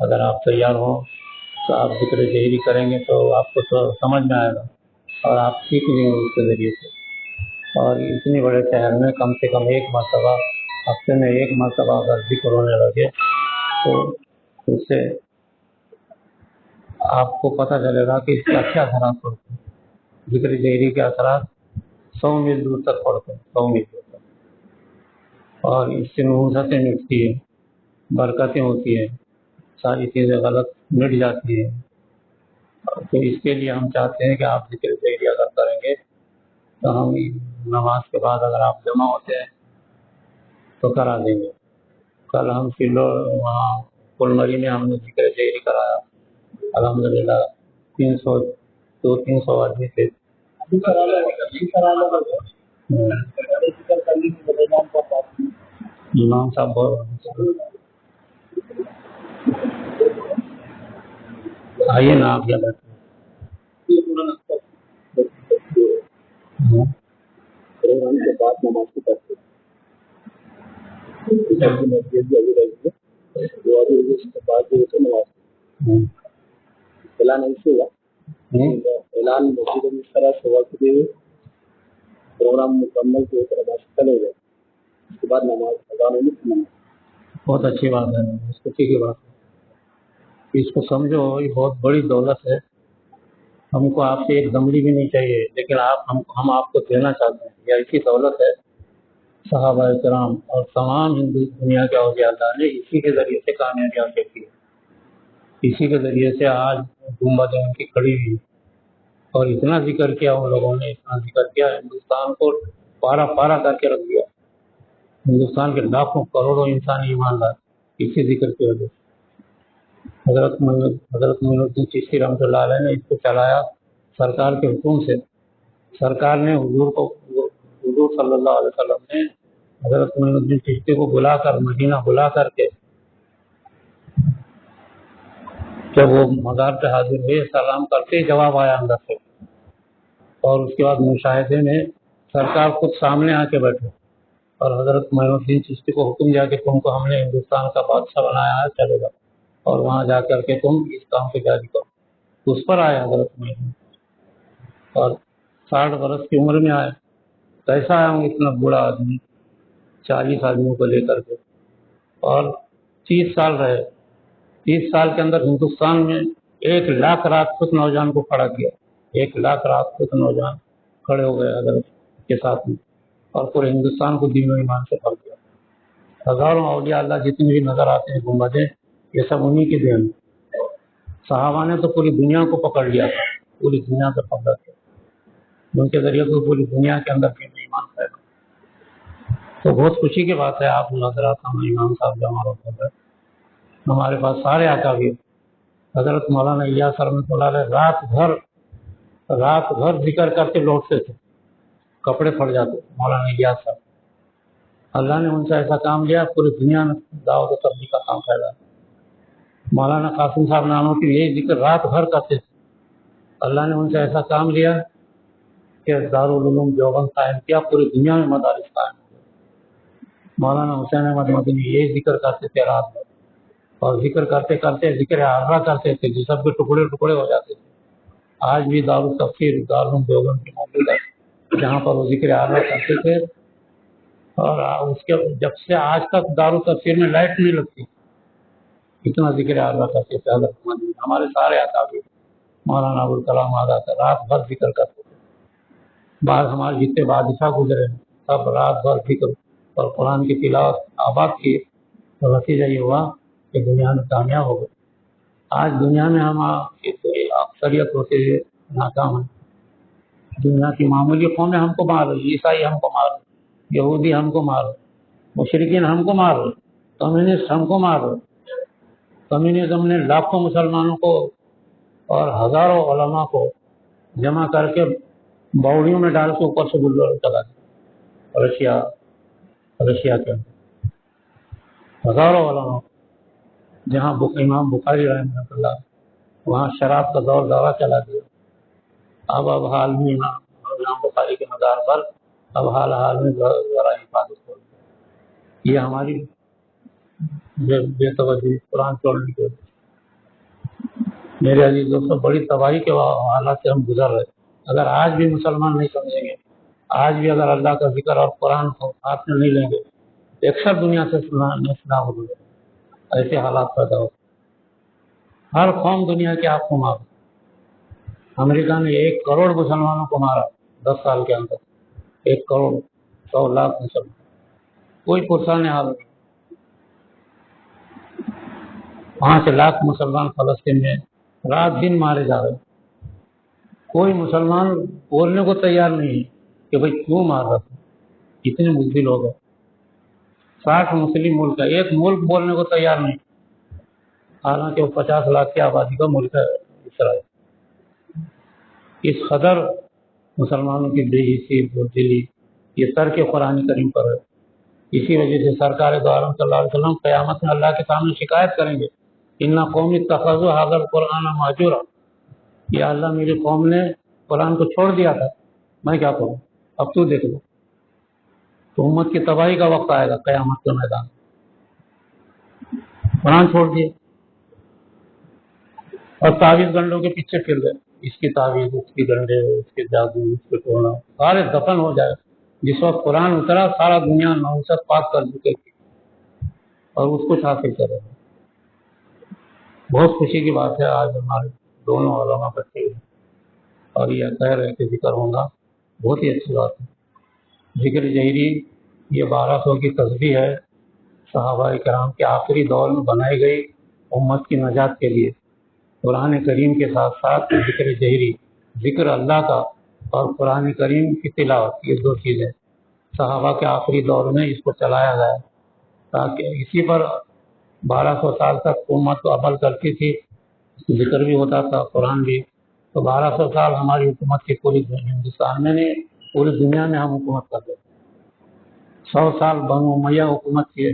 اگر آپ تیار ہوں تو آپ ذکر جہری کریں گے تو آپ کو تو سمجھ میں آئے گا اور آپ سیکھ لیں گے اس کے ذریعے سے. اور اتنے بڑے شہر میں کم سے کم ایک مرتبہ ہفتے میں ایک مرتبہ اگر ذکر ہونے لگے تو اس سے آپ کو پتہ چلے گا کہ اس کے اچھے اثرات پڑتے ہیں. ذکر جہری کے اثرات 100 میل دور تک پڑتے ہیں، 100 میل دور تک. اور اس سے نحوستیں مٹتی ہیں، برکتیں ہوتی ہیں، ساری چیزیں غلط مٹ جاتی ہیں. تو اس کے لیے ہم چاہتے ہیں کہ آپ ذکر جہری اگر کریں گے تو ہم نماز کے بعد اگر آپ جمع ہوتے ہیں تو کرا دیں گے. کل ہم وہاں پلمری میں ہم نے ذکر جہری کرایا، الحمدللہ 300 آدمی تھے. امام صاحب آئیے نا آپ کیا بیٹھے پروگرام کے بعد نماز کی پڑھتے اعلان ایسے ہوا، اعلان مسجد میں اس طرح سے ہوا کہ پروگرام مکمل کے نماز چلے گئے، اس کے بعد نماز اذان ہوئی. بہت اچھی بات ہے، اس کو ٹھیک بات ہے. اس کو سمجھو یہ بہت بڑی دولت ہے. ہم کو آپ سے ایک دمڑی بھی نہیں چاہیے، لیکن ہم آپ کو دینا چاہتے ہیں. یہ ایسی دولت ہے، صحابہ کرام اور تمام دنیا کے اولیاء اللہ نے اسی کے ذریعے سے کامیابی حاصل کی ہے. اسی کے ذریعے سے آج گنبدیں ان کی کھڑی ہوئی اور اتنا ذکر کیا ان لوگوں نے، اتنا ذکر کیا، ہندوستان کو پارا پارا کر کے رکھ دیا. ہندوستان کے لاکھوں کروڑوں انسانی ایمان لائے اسی ذکر کی وجہ سے. حضرت معین الدین چشتی رحمۃ اللہ علیہ نے اس کو چلایا سرکار کے حکم سے. سرکار نے حضور صلی اللہ علیہ وسلم نے حضرت معین الدین چشتی کو بلا کر، مدینہ بلا کر کے جب وہ مزار پہ حاضر ہوئے، سلام کرتے جواب آیا اندر سے. اور اس کے بعد مشاہدے میں سرکار خود سامنے آ کے بیٹھے اور حضرت معین الدین چشتی کو حکم دیا کہ تم کو ہم نے ہندوستان کا بادشاہ بنایا ہے، چلے گا اور وہاں جا کر کے تم اس کام پہ جاری کرو. اس پر آیا حضرت معین اور 60 برس کی عمر میں آئے. کیسا آیا ہوں اتنا بوڑھا آدمی 40 آدمیوں کو لے کر کے، اور 30 سال رہے. 30 سال کے اندر ہندوستان میں 1 لاکھ رات خود نوجوان کو کھڑا کیا. 1 لاکھ رات خود نوجوان کھڑے ہو گئے حضرت کے ساتھ میں، اور پورے ہندوستان کو دین و ایمان سے بھر دیا. ہزاروں اولیاء اللہ جتنے بھی نظر آتے ہیں گنبدیں، یہ سب انہی کی دین. صحابہ نے تو پوری دنیا کو پکڑ لیا تھا، پوری دنیا سے پکڑ کیا، ان کے ذریعے تو پوری دنیا کے اندر دین و ایمان پھیلا. تو بہت خوشی کی بات ہے. آپ حضرات ہمارے امام صاحب جمع ہوتے ہیں، ہمارے پاس سارے اکابر. حضرت مولانا الیاس رحمۃ اللہ علیہ رات بھر ذکر کر کے لوٹتے تھے، کپڑے پھٹ جاتے تھے. مولانا الیاس صاحب، اللہ نے ان سے ایسا کام لیا، پوری دنیا میں دعوت و تبلیغ کا کام پھیلا. مولانا قاسم صاحب نانوتوی یہی ذکر رات بھر کرتے تھے. اللہ نے ان سے ایسا کام لیا کہ دارالعلوم دیوبند قائم کیا، پوری دنیا میں مدارس قائم ہو گئے. مولانا حسین احمد مدنی یہی ذکر کرتے تھے رات بھر، اور ذکر کرتے کرتے ذکر عارضہ کرتے تھے جسم کے ٹکڑے ٹکڑے ہو جاتے تھے. آج بھی دارالتفسیر دارالعلوم دیوبند کی موجود ہے جہاں پر وہ ذکر عارضہ کرتے تھے. اور اس کے جب سے آج تک دارالتفسیر میں لائٹ نہیں لگتی، اتنا ذکر عارضہ کرتے تھے حضرت مدنی. ہمارے سارے اکابر، مولانا ابوالکلام آزاد رات بھر ذکر کرتے تھے. بعد ہمارے جتنے بادشاہ گزرے ہیں سب رات بھر ذکر اور قرآن کی تلاوت آباد کی. تو نتیجہ یہ ہوا کہ دنیا میں کامیاب ہو گئے. آج دنیا میں ہم اکثریت ہوتے ہوئے ناکام ہیں. دنیا کی معمولی قومیں ہم کو مار رہی، عیسائی ہم کو مار رہے، یہودی ہم کو مار رہے، مشرکین ہم کو مار رہے، کمیونسٹ ہم کو مار رہے. کمیونزم نے لاکھوں مسلمانوں کو اور ہزاروں علماء کو جمع کر کے باوڑیوں میں ڈال کے اوپر سے بلڈوزر چلا دیا. رشیا کے ہزاروں علماء، جہاں امام بخاری رحمۃ اللہ، وہاں شراب کا دورہ چلا دیا. اب حال میں امام بخاری کے مزار پر اب حال میں ذرا حفاظت ہو. یہ ہماری بے توجہی قرآن چھوڑنے کی وجہ. میرے عزیز دوستوں، بڑی تباہی کے حالات سے ہم گزر رہے. اگر آج بھی مسلمان نہیں سمجھیں گے، آج بھی اگر اللہ کا ذکر اور قرآن کو ہاتھ میں نہیں لیں گے، اکثر دنیا سے سنا ہو گئے. ایسے حالات پیدا ہو. ہر قوم دنیا کے آپ کو مار. امریکہ نے 1 کروڑ مسلمانوں کو مارا 10 سال کے اندر. 1 کروڑ 100 لاکھ مسلمان. کوئی پرسان حال نہیں. 5 لاکھ مسلمان فلسطین میں رات دن مارے جا رہے. کوئی مسلمان بولنے کو تیار نہیں ہے کہ بھائی کیوں مار رہا تھا. اتنے مزدل ہو گئے. 60 مسلم ملک ہے، ایک ملک بولنے کو تیار نہیں. حالانکہ وہ 50 لاکھ کی آبادی کا ملک ہے اسرائیل. اس قدر مسلمانوں کی بے حسی بزدلی یہ ترک قرآن کریم پر ہے. اسی وجہ سے سرکار دو عالم صلی اللہ علیہ وسلم قیامت میں اللہ کے سامنے شکایت کریں گے، اِنَّ قَوْمِی اتَّخَذُوا هَٰذَا الْقُرْآنَ مَهْجُورًا. یا اللہ میری قوم نے قرآن کو چھوڑ دیا تھا، میں کیا کروں؟ اب تو دیکھ لو. تو امت کی تباہی کا وقت آئے گا قیامت کے میدان. قرآن چھوڑ دیے اور تعویذ گنڈوں کے پیچھے پھر گئے. اس کی تعویذ، اس کی گنڈے، اس کے جادو، اس کے ٹونا، سارے دفن ہو جائے. جس وقت قرآن اترا سارا دنیا نوست پاک کر چکے تھی اور اس کو حاصل کرے. بہت خوشی کی بات ہے آج ہمارے دونوں علماء بچے اور یہ کہہ رہے کہ ذکر ہوگا. بہت ہی اچھی بات ہے. ذکر جہری یہ 1200 کی تسبیح ہے. صحابہ کرام کے آخری دور میں بنائی گئی امت کی نجات کے لیے. قرآن کریم کے ساتھ ساتھ ذکر جہری، ذکر اللہ کا اور قرآن کریم کی تلاوت، یہ 2 چیزیں صحابہ کے آخری دور میں اس کو چلایا گیا تاکہ اسی پر 1200 سال تک امت کو عمل کرتی تھی. ذکر بھی ہوتا تھا، قرآن بھی. تو 1200 سال ہماری حکومت کی پوری ہندوستان میں نہیں، پوری دنیا میں ہم حکومت کرتے. 100 سال بنو امیہ حکومت کیے،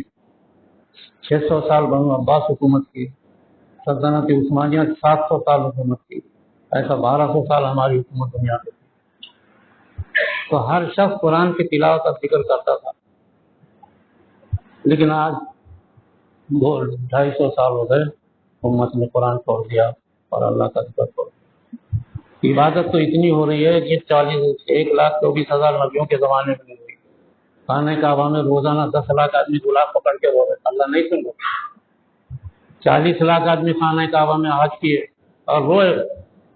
600 سال بنو عباس حکومت کی، سلطنت عثمانیہ 700 سال حکومت کی. ایسا 1200 سال ہماری حکومت دنیا میں. تو ہر شخص قرآن کی تلاوت کا ذکر کرتا تھا. لیکن آج 250 سال ہو گئے امت نے قرآن چھوڑ دیا اور اللہ کا ذکر چھوڑ دیا. عبادت تو اتنی ہو رہی ہے کہ 1,24,000 نبیوں کے زمانے میں نہیں ہوئی. خانہ کعبہ میں روزانہ 10 لاکھ آدمی غلاف پکڑ کے رو رہے. اللہ نہیں سن رہا. 40 لاکھ آدمی خانہ کعبہ میں حج کیے اور روئے،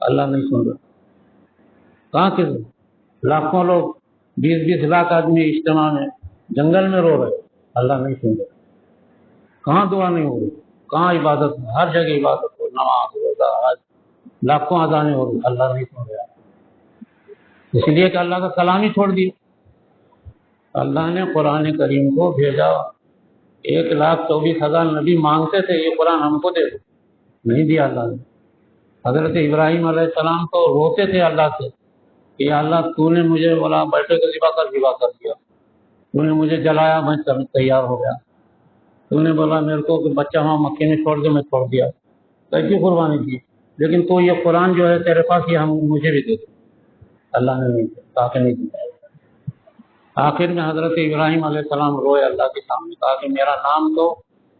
اللہ نہیں سن رہا. کہاں کے لاکھوں لوگ، 20 لاکھ آدمی اجتماع میں جنگل میں رو رہے، اللہ نہیں سن رہا. کہاں دعا نہیں ہو رہی، کہاں عبادت، ہر جگہ عبادت ہو، نماز، روزہ، حج، لاکھوں اذانیں ہو رہی، اللہ نہیں سن رہا. اس لیے کہ اللہ کا کلام ہی چھوڑ دیا. اللہ نے قرآن کریم کو بھیجا. 1,24,000 نبی مانگتے تھے یہ قرآن ہم کو دے دو، نہیں دیا اللہ نے. حضرت ابراہیم علیہ السلام تو روتے تھے اللہ سے کہ اللہ تو نے مجھے بولا بیٹے کو ذبح کر دیا، تو نے مجھے جلایا میں تیار ہو گیا، تو نے بولا میرے کو کہ بچہ وہاں مکے میں چھوڑ دے، میں چھوڑ دیا. کیسی قربانی کی، لیکن تو یہ قرآن جو ہے تیرے پاس یہ ہم مجھے بھی دے دو. اللہ نے نہیں دیا، تاکہ نہیں دیا. آخر میں حضرت ابراہیم علیہ السلام روئے اللہ کے سامنے، کہا کہ میرا نام تو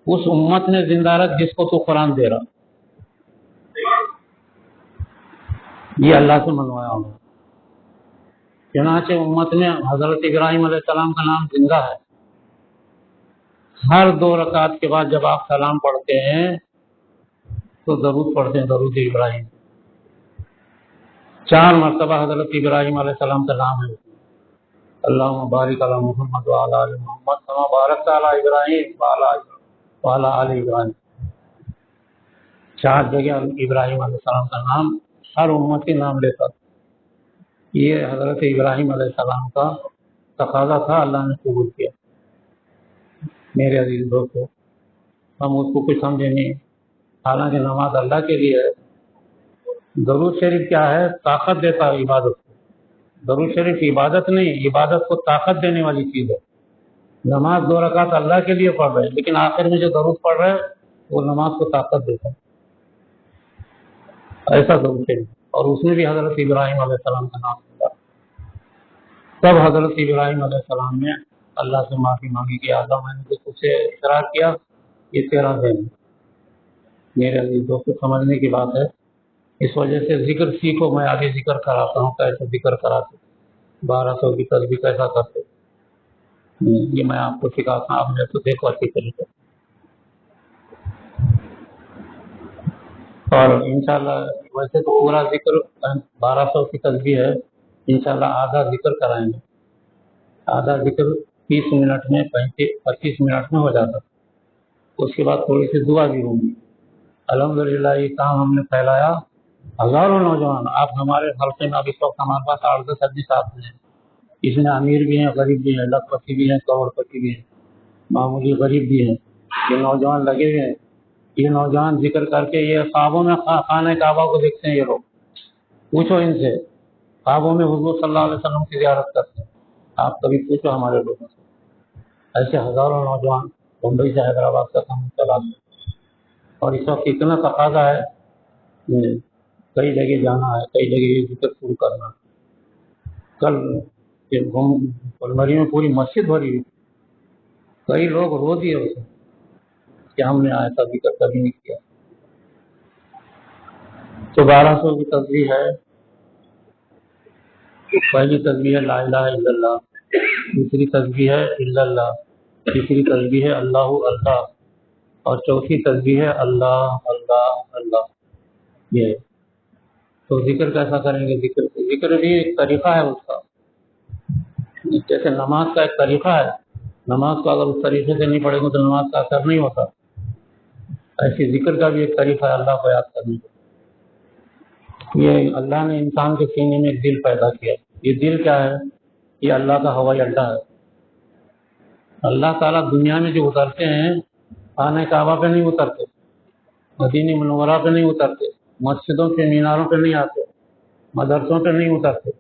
اس امت میں زندہ رکھ جس کو تو قرآن دے رہا. یہ اللہ سے منوایا ہوں. چنانچہ امت میں حضرت ابراہیم علیہ السلام کا نام زندہ ہے. ہر 2 رکعت کے بعد جب آپ سلام پڑھتے ہیں تو درود پڑھتے ہیں، درود ابراہیم. 4 مرتبہ حضرت ابراہیم علیہ السلام کا نام ہے. اللہم بارک علی محمد وعلی آل محمد کما بارکت علی ابراہیم وعلی آل ابراہیم. 4 جگہ ابراہیم علیہ السلام کا نام ہر امت کے نام لیتا. یہ حضرت ابراہیم علیہ السلام کا تقاضا تھا، اللہ نے قبول کیا. میرے عزیز دوستو، ہم اس کو کچھ سمجھیں نہیں. حالانکہ نماز اللہ کے لیے ہے. درود شریف کیا ہے؟ طاقت دیتا ہے عبادت کو. درود شریف عبادت نہیں، عبادت کو طاقت دینے والی چیز ہے. نماز 2 رکعت اللہ کے لیے پڑھ رہے، لیکن آخر میں جو درود پڑھ رہے وہ نماز کو طاقت دیتا ہے. ایسا درود شریف. اور اس میں بھی حضرت ابراہیم علیہ السلام کا نام لیا. تب حضرت ابراہیم علیہ السلام نے اللہ سے معافی مانگی کہ اللہ میں نے جو تجھ سے اقرار کیا یہ تیرا دین. میرے عزیز دوستو، سمجھنے کی بات ہے. اس وجہ سے ذکر سیکھو، میں آگے ذکر کراتا ہوں کیسے ذکر کراتے، 1200 کی تسبیح کیسا کرتے، یہ میں آپ کو سکھاتا ہوں، آپ نے تو دیکھو اچھی طریقے سے۔ اور انشاءاللہ ویسے تو پورا ذکر 1200 کی تسبیح ہے، انشاءاللہ آدھا ذکر کرائیں گے، آدھا ذکر 30 منٹ میں 25 منٹ میں ہو جاتا، اس کے بعد تھوڑی سی دعا بھی ہوگی۔ الحمدللہ یہ کام ہم نے پھیلایا، ہزاروں نوجوان، آپ ہمارے حلقے میں ابھی وقت ہمارے پاس 8-10 آدمی ساتھ ہیں، اس میں امیر بھی ہیں، غریب بھی ہیں، لاکھ پتی بھی ہیں، کروڑ پتی بھی ہیں، معمولی غریب بھی ہیں، یہ نوجوان لگے ہوئے ہیں، یہ نوجوان ذکر کر کے یہ خوابوں میں خانہ کعبہ کو دیکھتے ہیں، یہ لوگ پوچھو ان سے، خوابوں میں حضور صلی اللہ علیہ وسلم کی زیارت کرتے ہیں، آپ کبھی پوچھو ہمارے لوگوں سے، ایسے ہزاروں نوجوان بمبئی سے حیدرآباد کا کام چلا دیں، اور اس وقت اتنا تقاضا ہے، کئی جگہ جانا ہے، کئی جگہ یہ ذکر شروع کرنا ہے۔ کل پلمری میں پوری مسجد بھری ہوئی، کئی لوگ رو دیے اسے کہ ہم نے ایسا ذکر کبھی نہیں کیا۔ تو 1200 کی تسبیح ہے، پہلی تسبیح ہے لا الہ الا اللہ، دوسری تسبیح ہے الا اللہ، تیسری تسبیح ہے اللہ اللہ، اور چوتھی تسبیح ہے اللہ اللہ اللہ۔ یہ تو ذکر کیسا کریں گے؟ ذکر بھی ایک طریقہ ہے اس کا، جیسے نماز کا ایک طریقہ ہے، نماز کو اگر اس طریقے سے نہیں پڑھیں گے تو نماز کا اثر نہیں ہوتا، ایسے ذکر کا بھی ایک طریقہ ہے اللہ کو یاد کرنے کا۔ یہ اللہ نے انسان کے سینے میں ایک دل پیدا کیا، یہ دل کیا ہے؟ یہ اللہ کا ہوائی اڈا ہے۔ اللہ تعالیٰ دنیا میں جو اترتے ہیں خانہ کعبہ پہ نہیں اترتے، مدینہ منورہ پہ نہیں اترتے، مسجدوں کے میناروں پہ نہیں آتے، مدرسوں پہ نہیں اترتے،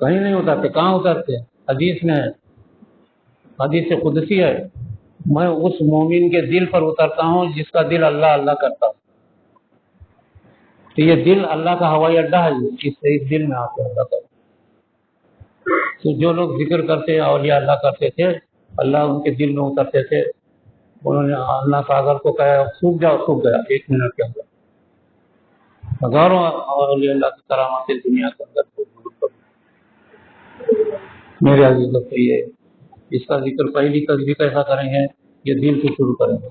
کہیں نہیں اترتے، کہاں اترتے؟ حدیث میں ہے، حدیث قدسی ہے، میں اس مومن کے دل پر اترتا ہوں جس کا دل اللہ اللہ کرتا ہوں۔ تو یہ دل اللہ کا ہوائی اڈا ہے، اس دل میں آتے اللہ کا۔ تو جو لوگ ذکر کرتے اولیاء اللہ کرتے تھے، اللہ ان کے دل میں اترتے تھے، انہوں نے اللہ ساگر کو کہا سوکھ جاؤ، سوکھ گیا 1 منٹ کے اندر۔ ہزاروں اولیاء اللہ کی کرامات دنیا کے اندر میرے عزیز دوستو، یہ اس کا ذکر پہلی تسبیح کیسا کریں گے؟ یہ دل سے شروع کریں گے،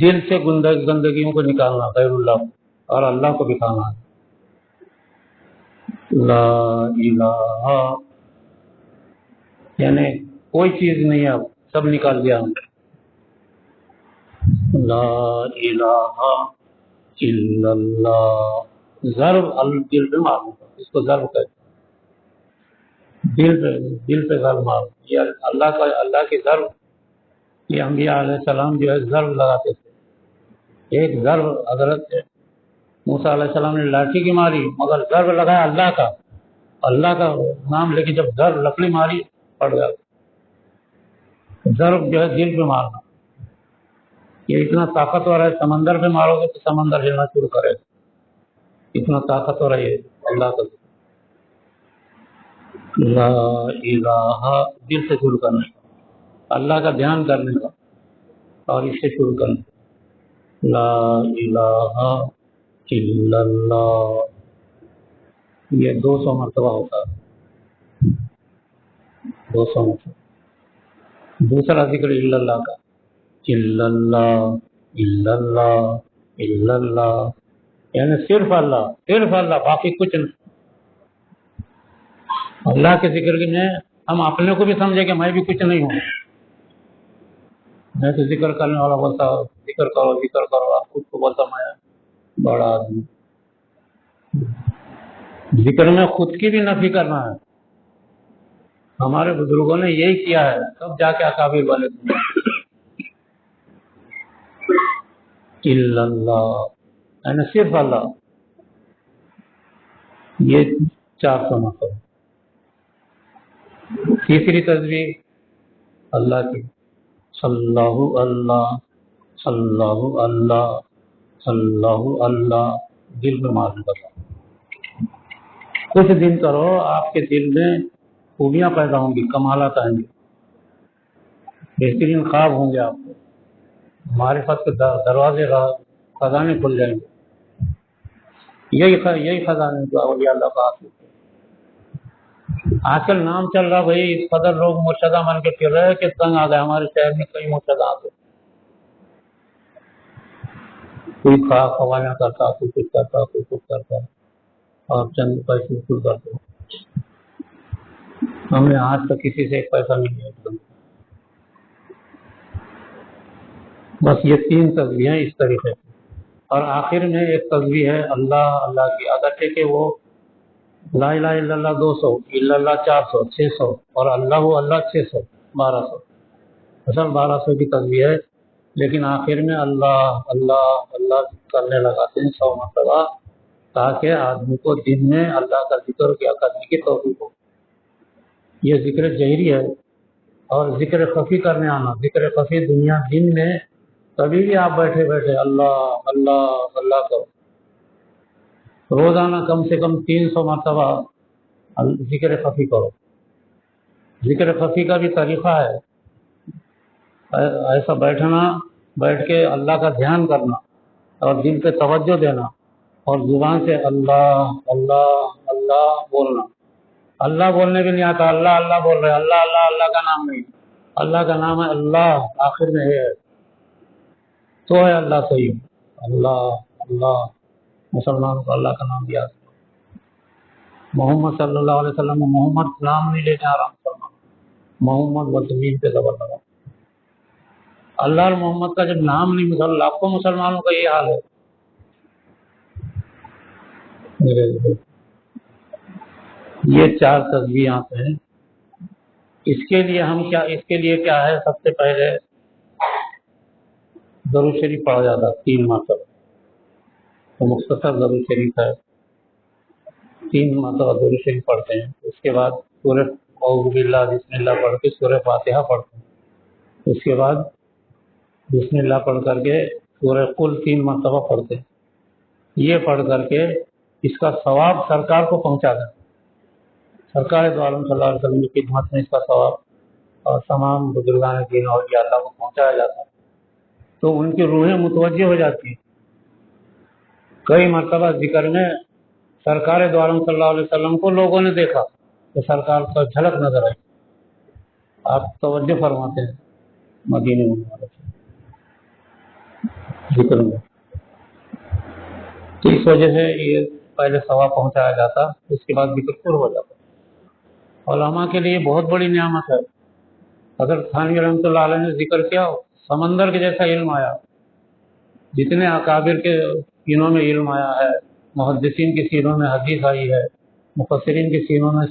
دل سے گندگیوں کو نکالنا، غیر اللہ اور اللہ کو دکھانا ہے۔ لا الہ، یعنی کوئی چیز نہیں ہے، اب سب نکال دیا ہم نے۔ لا الہ الا اللہ، ضرب دل پہ مارنا، اس کو ضرب کہتے ہیں، دل پہ ضرب مارنا، یہ اللہ کی ضرب، یہ انبیاء علیہ السلام جو ہے ضرب لگاتے تھے۔ ایک ضرب حضرت موسیٰ علیہ السلام نے لاٹھی کی ماری، مگر ضرب لگایا اللہ کا نام لے کے جب ضرب لکڑی ماری پڑ گیا۔ ضرب جو ہے دل پہ مارنا، یہ اتنا طاقتور ہے، سمندر پہ مارو گے تو سمندر ہلنا شروع کرے گا، اتنا طاقتور ہے یہ اللہ کا۔ لا الہ، دل سے شروع کرنے کا، اللہ کا دھیان کرنے کا اور اس سے شروع کرنے کا۔ لا الہ الا اللہ، یہ 200 مرتبہ ہوتا ہے، 200 مرتبہ۔ دوسرا ذکر الا اللہ کا، الا اللہ الا اللہ الا اللہ، یعنی صرف اللہ، باقی کچھ نہیں۔ اللہ کے ذکر میں ہم اپنے کو بھی سمجھے کہ میں بھی کچھ نہیں ہوں، میں تو ذکر کرنے والا بولتا ذکر کرو، آپ خود کو بولتا میں بڑا آدمی۔ ذکر میں خود کی بھی نفی کرنا ہے، ہمارے بزرگوں نے یہی کیا ہے، تب جا کے اکابر والے الا اللہ، یعنی صرف اللہ، یہ 400 مرتبہ۔ تیسری تسبیح اللہ کی، اللہ اللہ اللہ اللہ اللہ اللہ، دل میں معلوم کرنا، کچھ دن کرو، آپ کے دل میں خوبیاں پیدا ہوں گی، کمالات آئیں گے، بہترین خواب ہوں گے، آپ کو معرفت کے دروازے خزانے کھل جائیں گے۔ یہی خزانے جو اولیاء اللہ کا حاصل ہے۔ آج کل نام چل رہا بھائی، اس قدر لوگ مرشدہ مان کے پھر رہے کہ تنگ آ گئے۔ ہمارے شہر میں کئی مرشدہ آ گئے، کوئی قوالیاں کرتا، کوئی کچھ کرتا، کوئی کچھ کرتا، اور چند پیسے وصول کرتے۔ ہم نے آج تک کسی سے ایک پیسہ نہیں لیا، بس یہ 3 تصویریں اس طریقے سے۔ اور آخر میں ایک تصویر ہے اللہ اللہ کی، اگرچہ کہ وہ لا الہ الا اللہ 200، الا اللہ 400، 600، اور اللہ 600، 1200، اصل 1200 کی تصویر ہے، لیکن آخر میں اللہ اللہ اللہ کرنے لگاتے ہیں 100 مرتبہ، تاکہ آدمی کو دن میں اللہ کا ذکر کیا کرنے کی توفیق ہو۔ یہ ذکر جہری ہے، اور ذکر خفی کرنے آنا، ذکر خفی دنیا دن میں کبھی بھی آپ بیٹھے بیٹھے اللہ اللہ اللہ کرو، روزانہ کم سے کم 300 مرتبہ ذکر خفی کرو۔ ذکر خفی کا بھی طریقہ ہے، ایسا بیٹھ کے اللہ کا دھیان کرنا، اور دل پہ توجہ دینا، اور زبان سے اللہ اللہ اللہ بولنا۔ اللہ بولنے بھی نہیں آتا، اللہ اللہ بول رہے، اللہ اللہ اللہ کا نام نہیں، اللہ کا نام ہے اللہ، آخر میں ہے تو ہے اللہ صحیح، اللہ اللہ۔ مسلمانوں کو اللہ کا نام دیا، محمد صلی اللہ علیہ وسلم، محمد نام نہیں لینے آ رہا مسلمان، محمد وزمین پہ زبر لگا۔ اللہ اور محمد کا جب نام نہیں، لاکھوں مسلمانوں کا یہ حال ہے۔ یہ 4 تصویر آتے ہیں، اس کے لیے کیا ہے؟ سب سے پہلے درود شریف پڑھا جاتا ہے 3 مرتبہ، تو مختصر درود شریف ہے، 3 مرتبہ درود شریف پڑھتے ہیں۔ اس کے بعد سورہ اعوذ باللہ بسم اللہ پڑھ کے سورہ فاتحہ پڑھتے ہیں۔ اس کے بعد بسم اللہ پڑھ کر کے سورہ قل 3 مرتبہ پڑھتے ہیں۔ یہ پڑھ کر کے اس کا ثواب سرکار کو پہنچا دیں، سرکار دو عالم صلی اللہ علیہ وسلم کی خدمت میں اس کا ثواب اور تمام بزرگان دین اور اللہ کو پہنچایا جاتا ہے، تو ان کی روحیں متوجہ ہو جاتی ہیں۔ کئی مرتبہ ذکر میں سرکار دو عالم صلی اللہ علیہ وسلم کو لوگوں نے دیکھا تو سرکار کا جھلک نظر آئی، آپ توجہ فرماتے ہیں مدینے منورے سے ذکر میں، تو اس وجہ سے یہ پہلے ثواب پہنچایا جاتا، اس کے بعد ذکر شروع ہو جاتا۔ علماء کے لیے بہت بڑی نعمت ہے۔ حضرت تھانوی رحمۃ اللہ علیہ نے ذکر کیا، سمندر کے جیسا علم آیا، جتنے اکابر کے سینوں میں علم آیا ہے، محدثین کی سینوں میں حدیث آئی ہے، مفسرین کی سینوں میں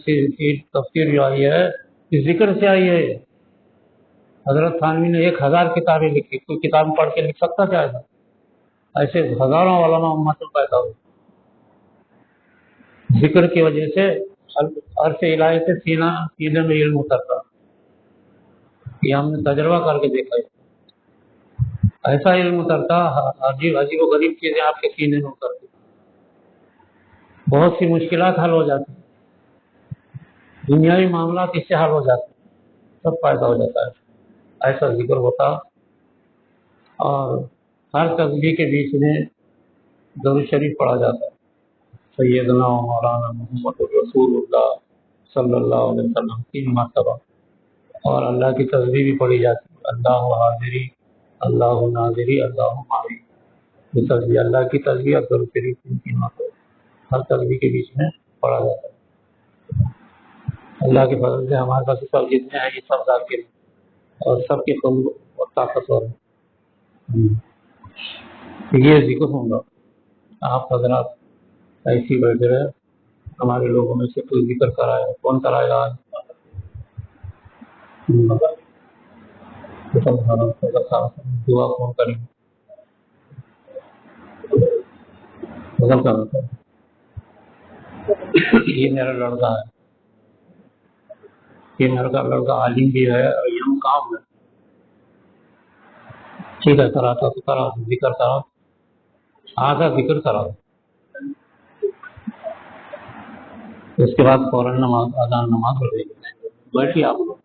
تفسیر جو آئی ہے، اس ذکر سے آئی ہے۔ حضرت تھانوی نے 1000 کتابیں لکھی، کوئی کتاب پڑھ کے لکھ سکتا کیا ہے؟ ایسے ہزاروں علماء امت میں پیدا ہوئے، ذکر کی وجہ سے عرش الہی سے سینے میں علم اترتا، یہ ہم نے تجربہ کر کے دیکھا ہے۔ ایسا علم اترتا، عجیب عجیب و غریب چیزیں آپ کے سینے میں اترتی، بہت سی مشکلات حل ہو جاتی، دنیاوی معاملات اس سے حل ہو جاتے، سب فائدہ ہو جاتا ہے، ایسا ذکر ہوتا۔ اور ہر تسبیح کے بیچ میں درود شریف پڑھا جاتا ہے، سیدنا و مولانا محمد رسول اللہ صلی اللہ علیہ وسلم 3 مرتبہ، اور اللہ کی تسبیح بھی پڑھی جاتی ہے، اللہ حاضری اللہ ناظری اللہ معی، یہ تسبیح اللہ کی تسبیح اور درود شریف 3 مرتبہ ہر تسبیح کے بیچ میں پڑھا جاتا ہے۔ اللہ کے فضل سے ہمارے پاس سب جتنے ہیں یہ سب ذاکر ہیں، اور سب کے قوم اور طاقتور ہیں۔ یہ ذکر ہوں گا، آپ حضرات ایسے ہی بیٹھے رہے، ہمارے لوگوں میں سے کوئی ذکر کرائے، کون کرائے گا آج؟ دعا کون کریں گے؟ بدل کر ہوتا ہے، یہ میرا لڑکا ہے، یہ میرا لڑکا عالم بھی ہے اور یہ کام ہے، ٹھیک ہے کراتا تو کرا، ذکر کرا، آدھا ذکر کرا، اس کے بعد فوراً نماز اذان نماز پڑھ رہی ہے، بیٹھیے آپ لوگ۔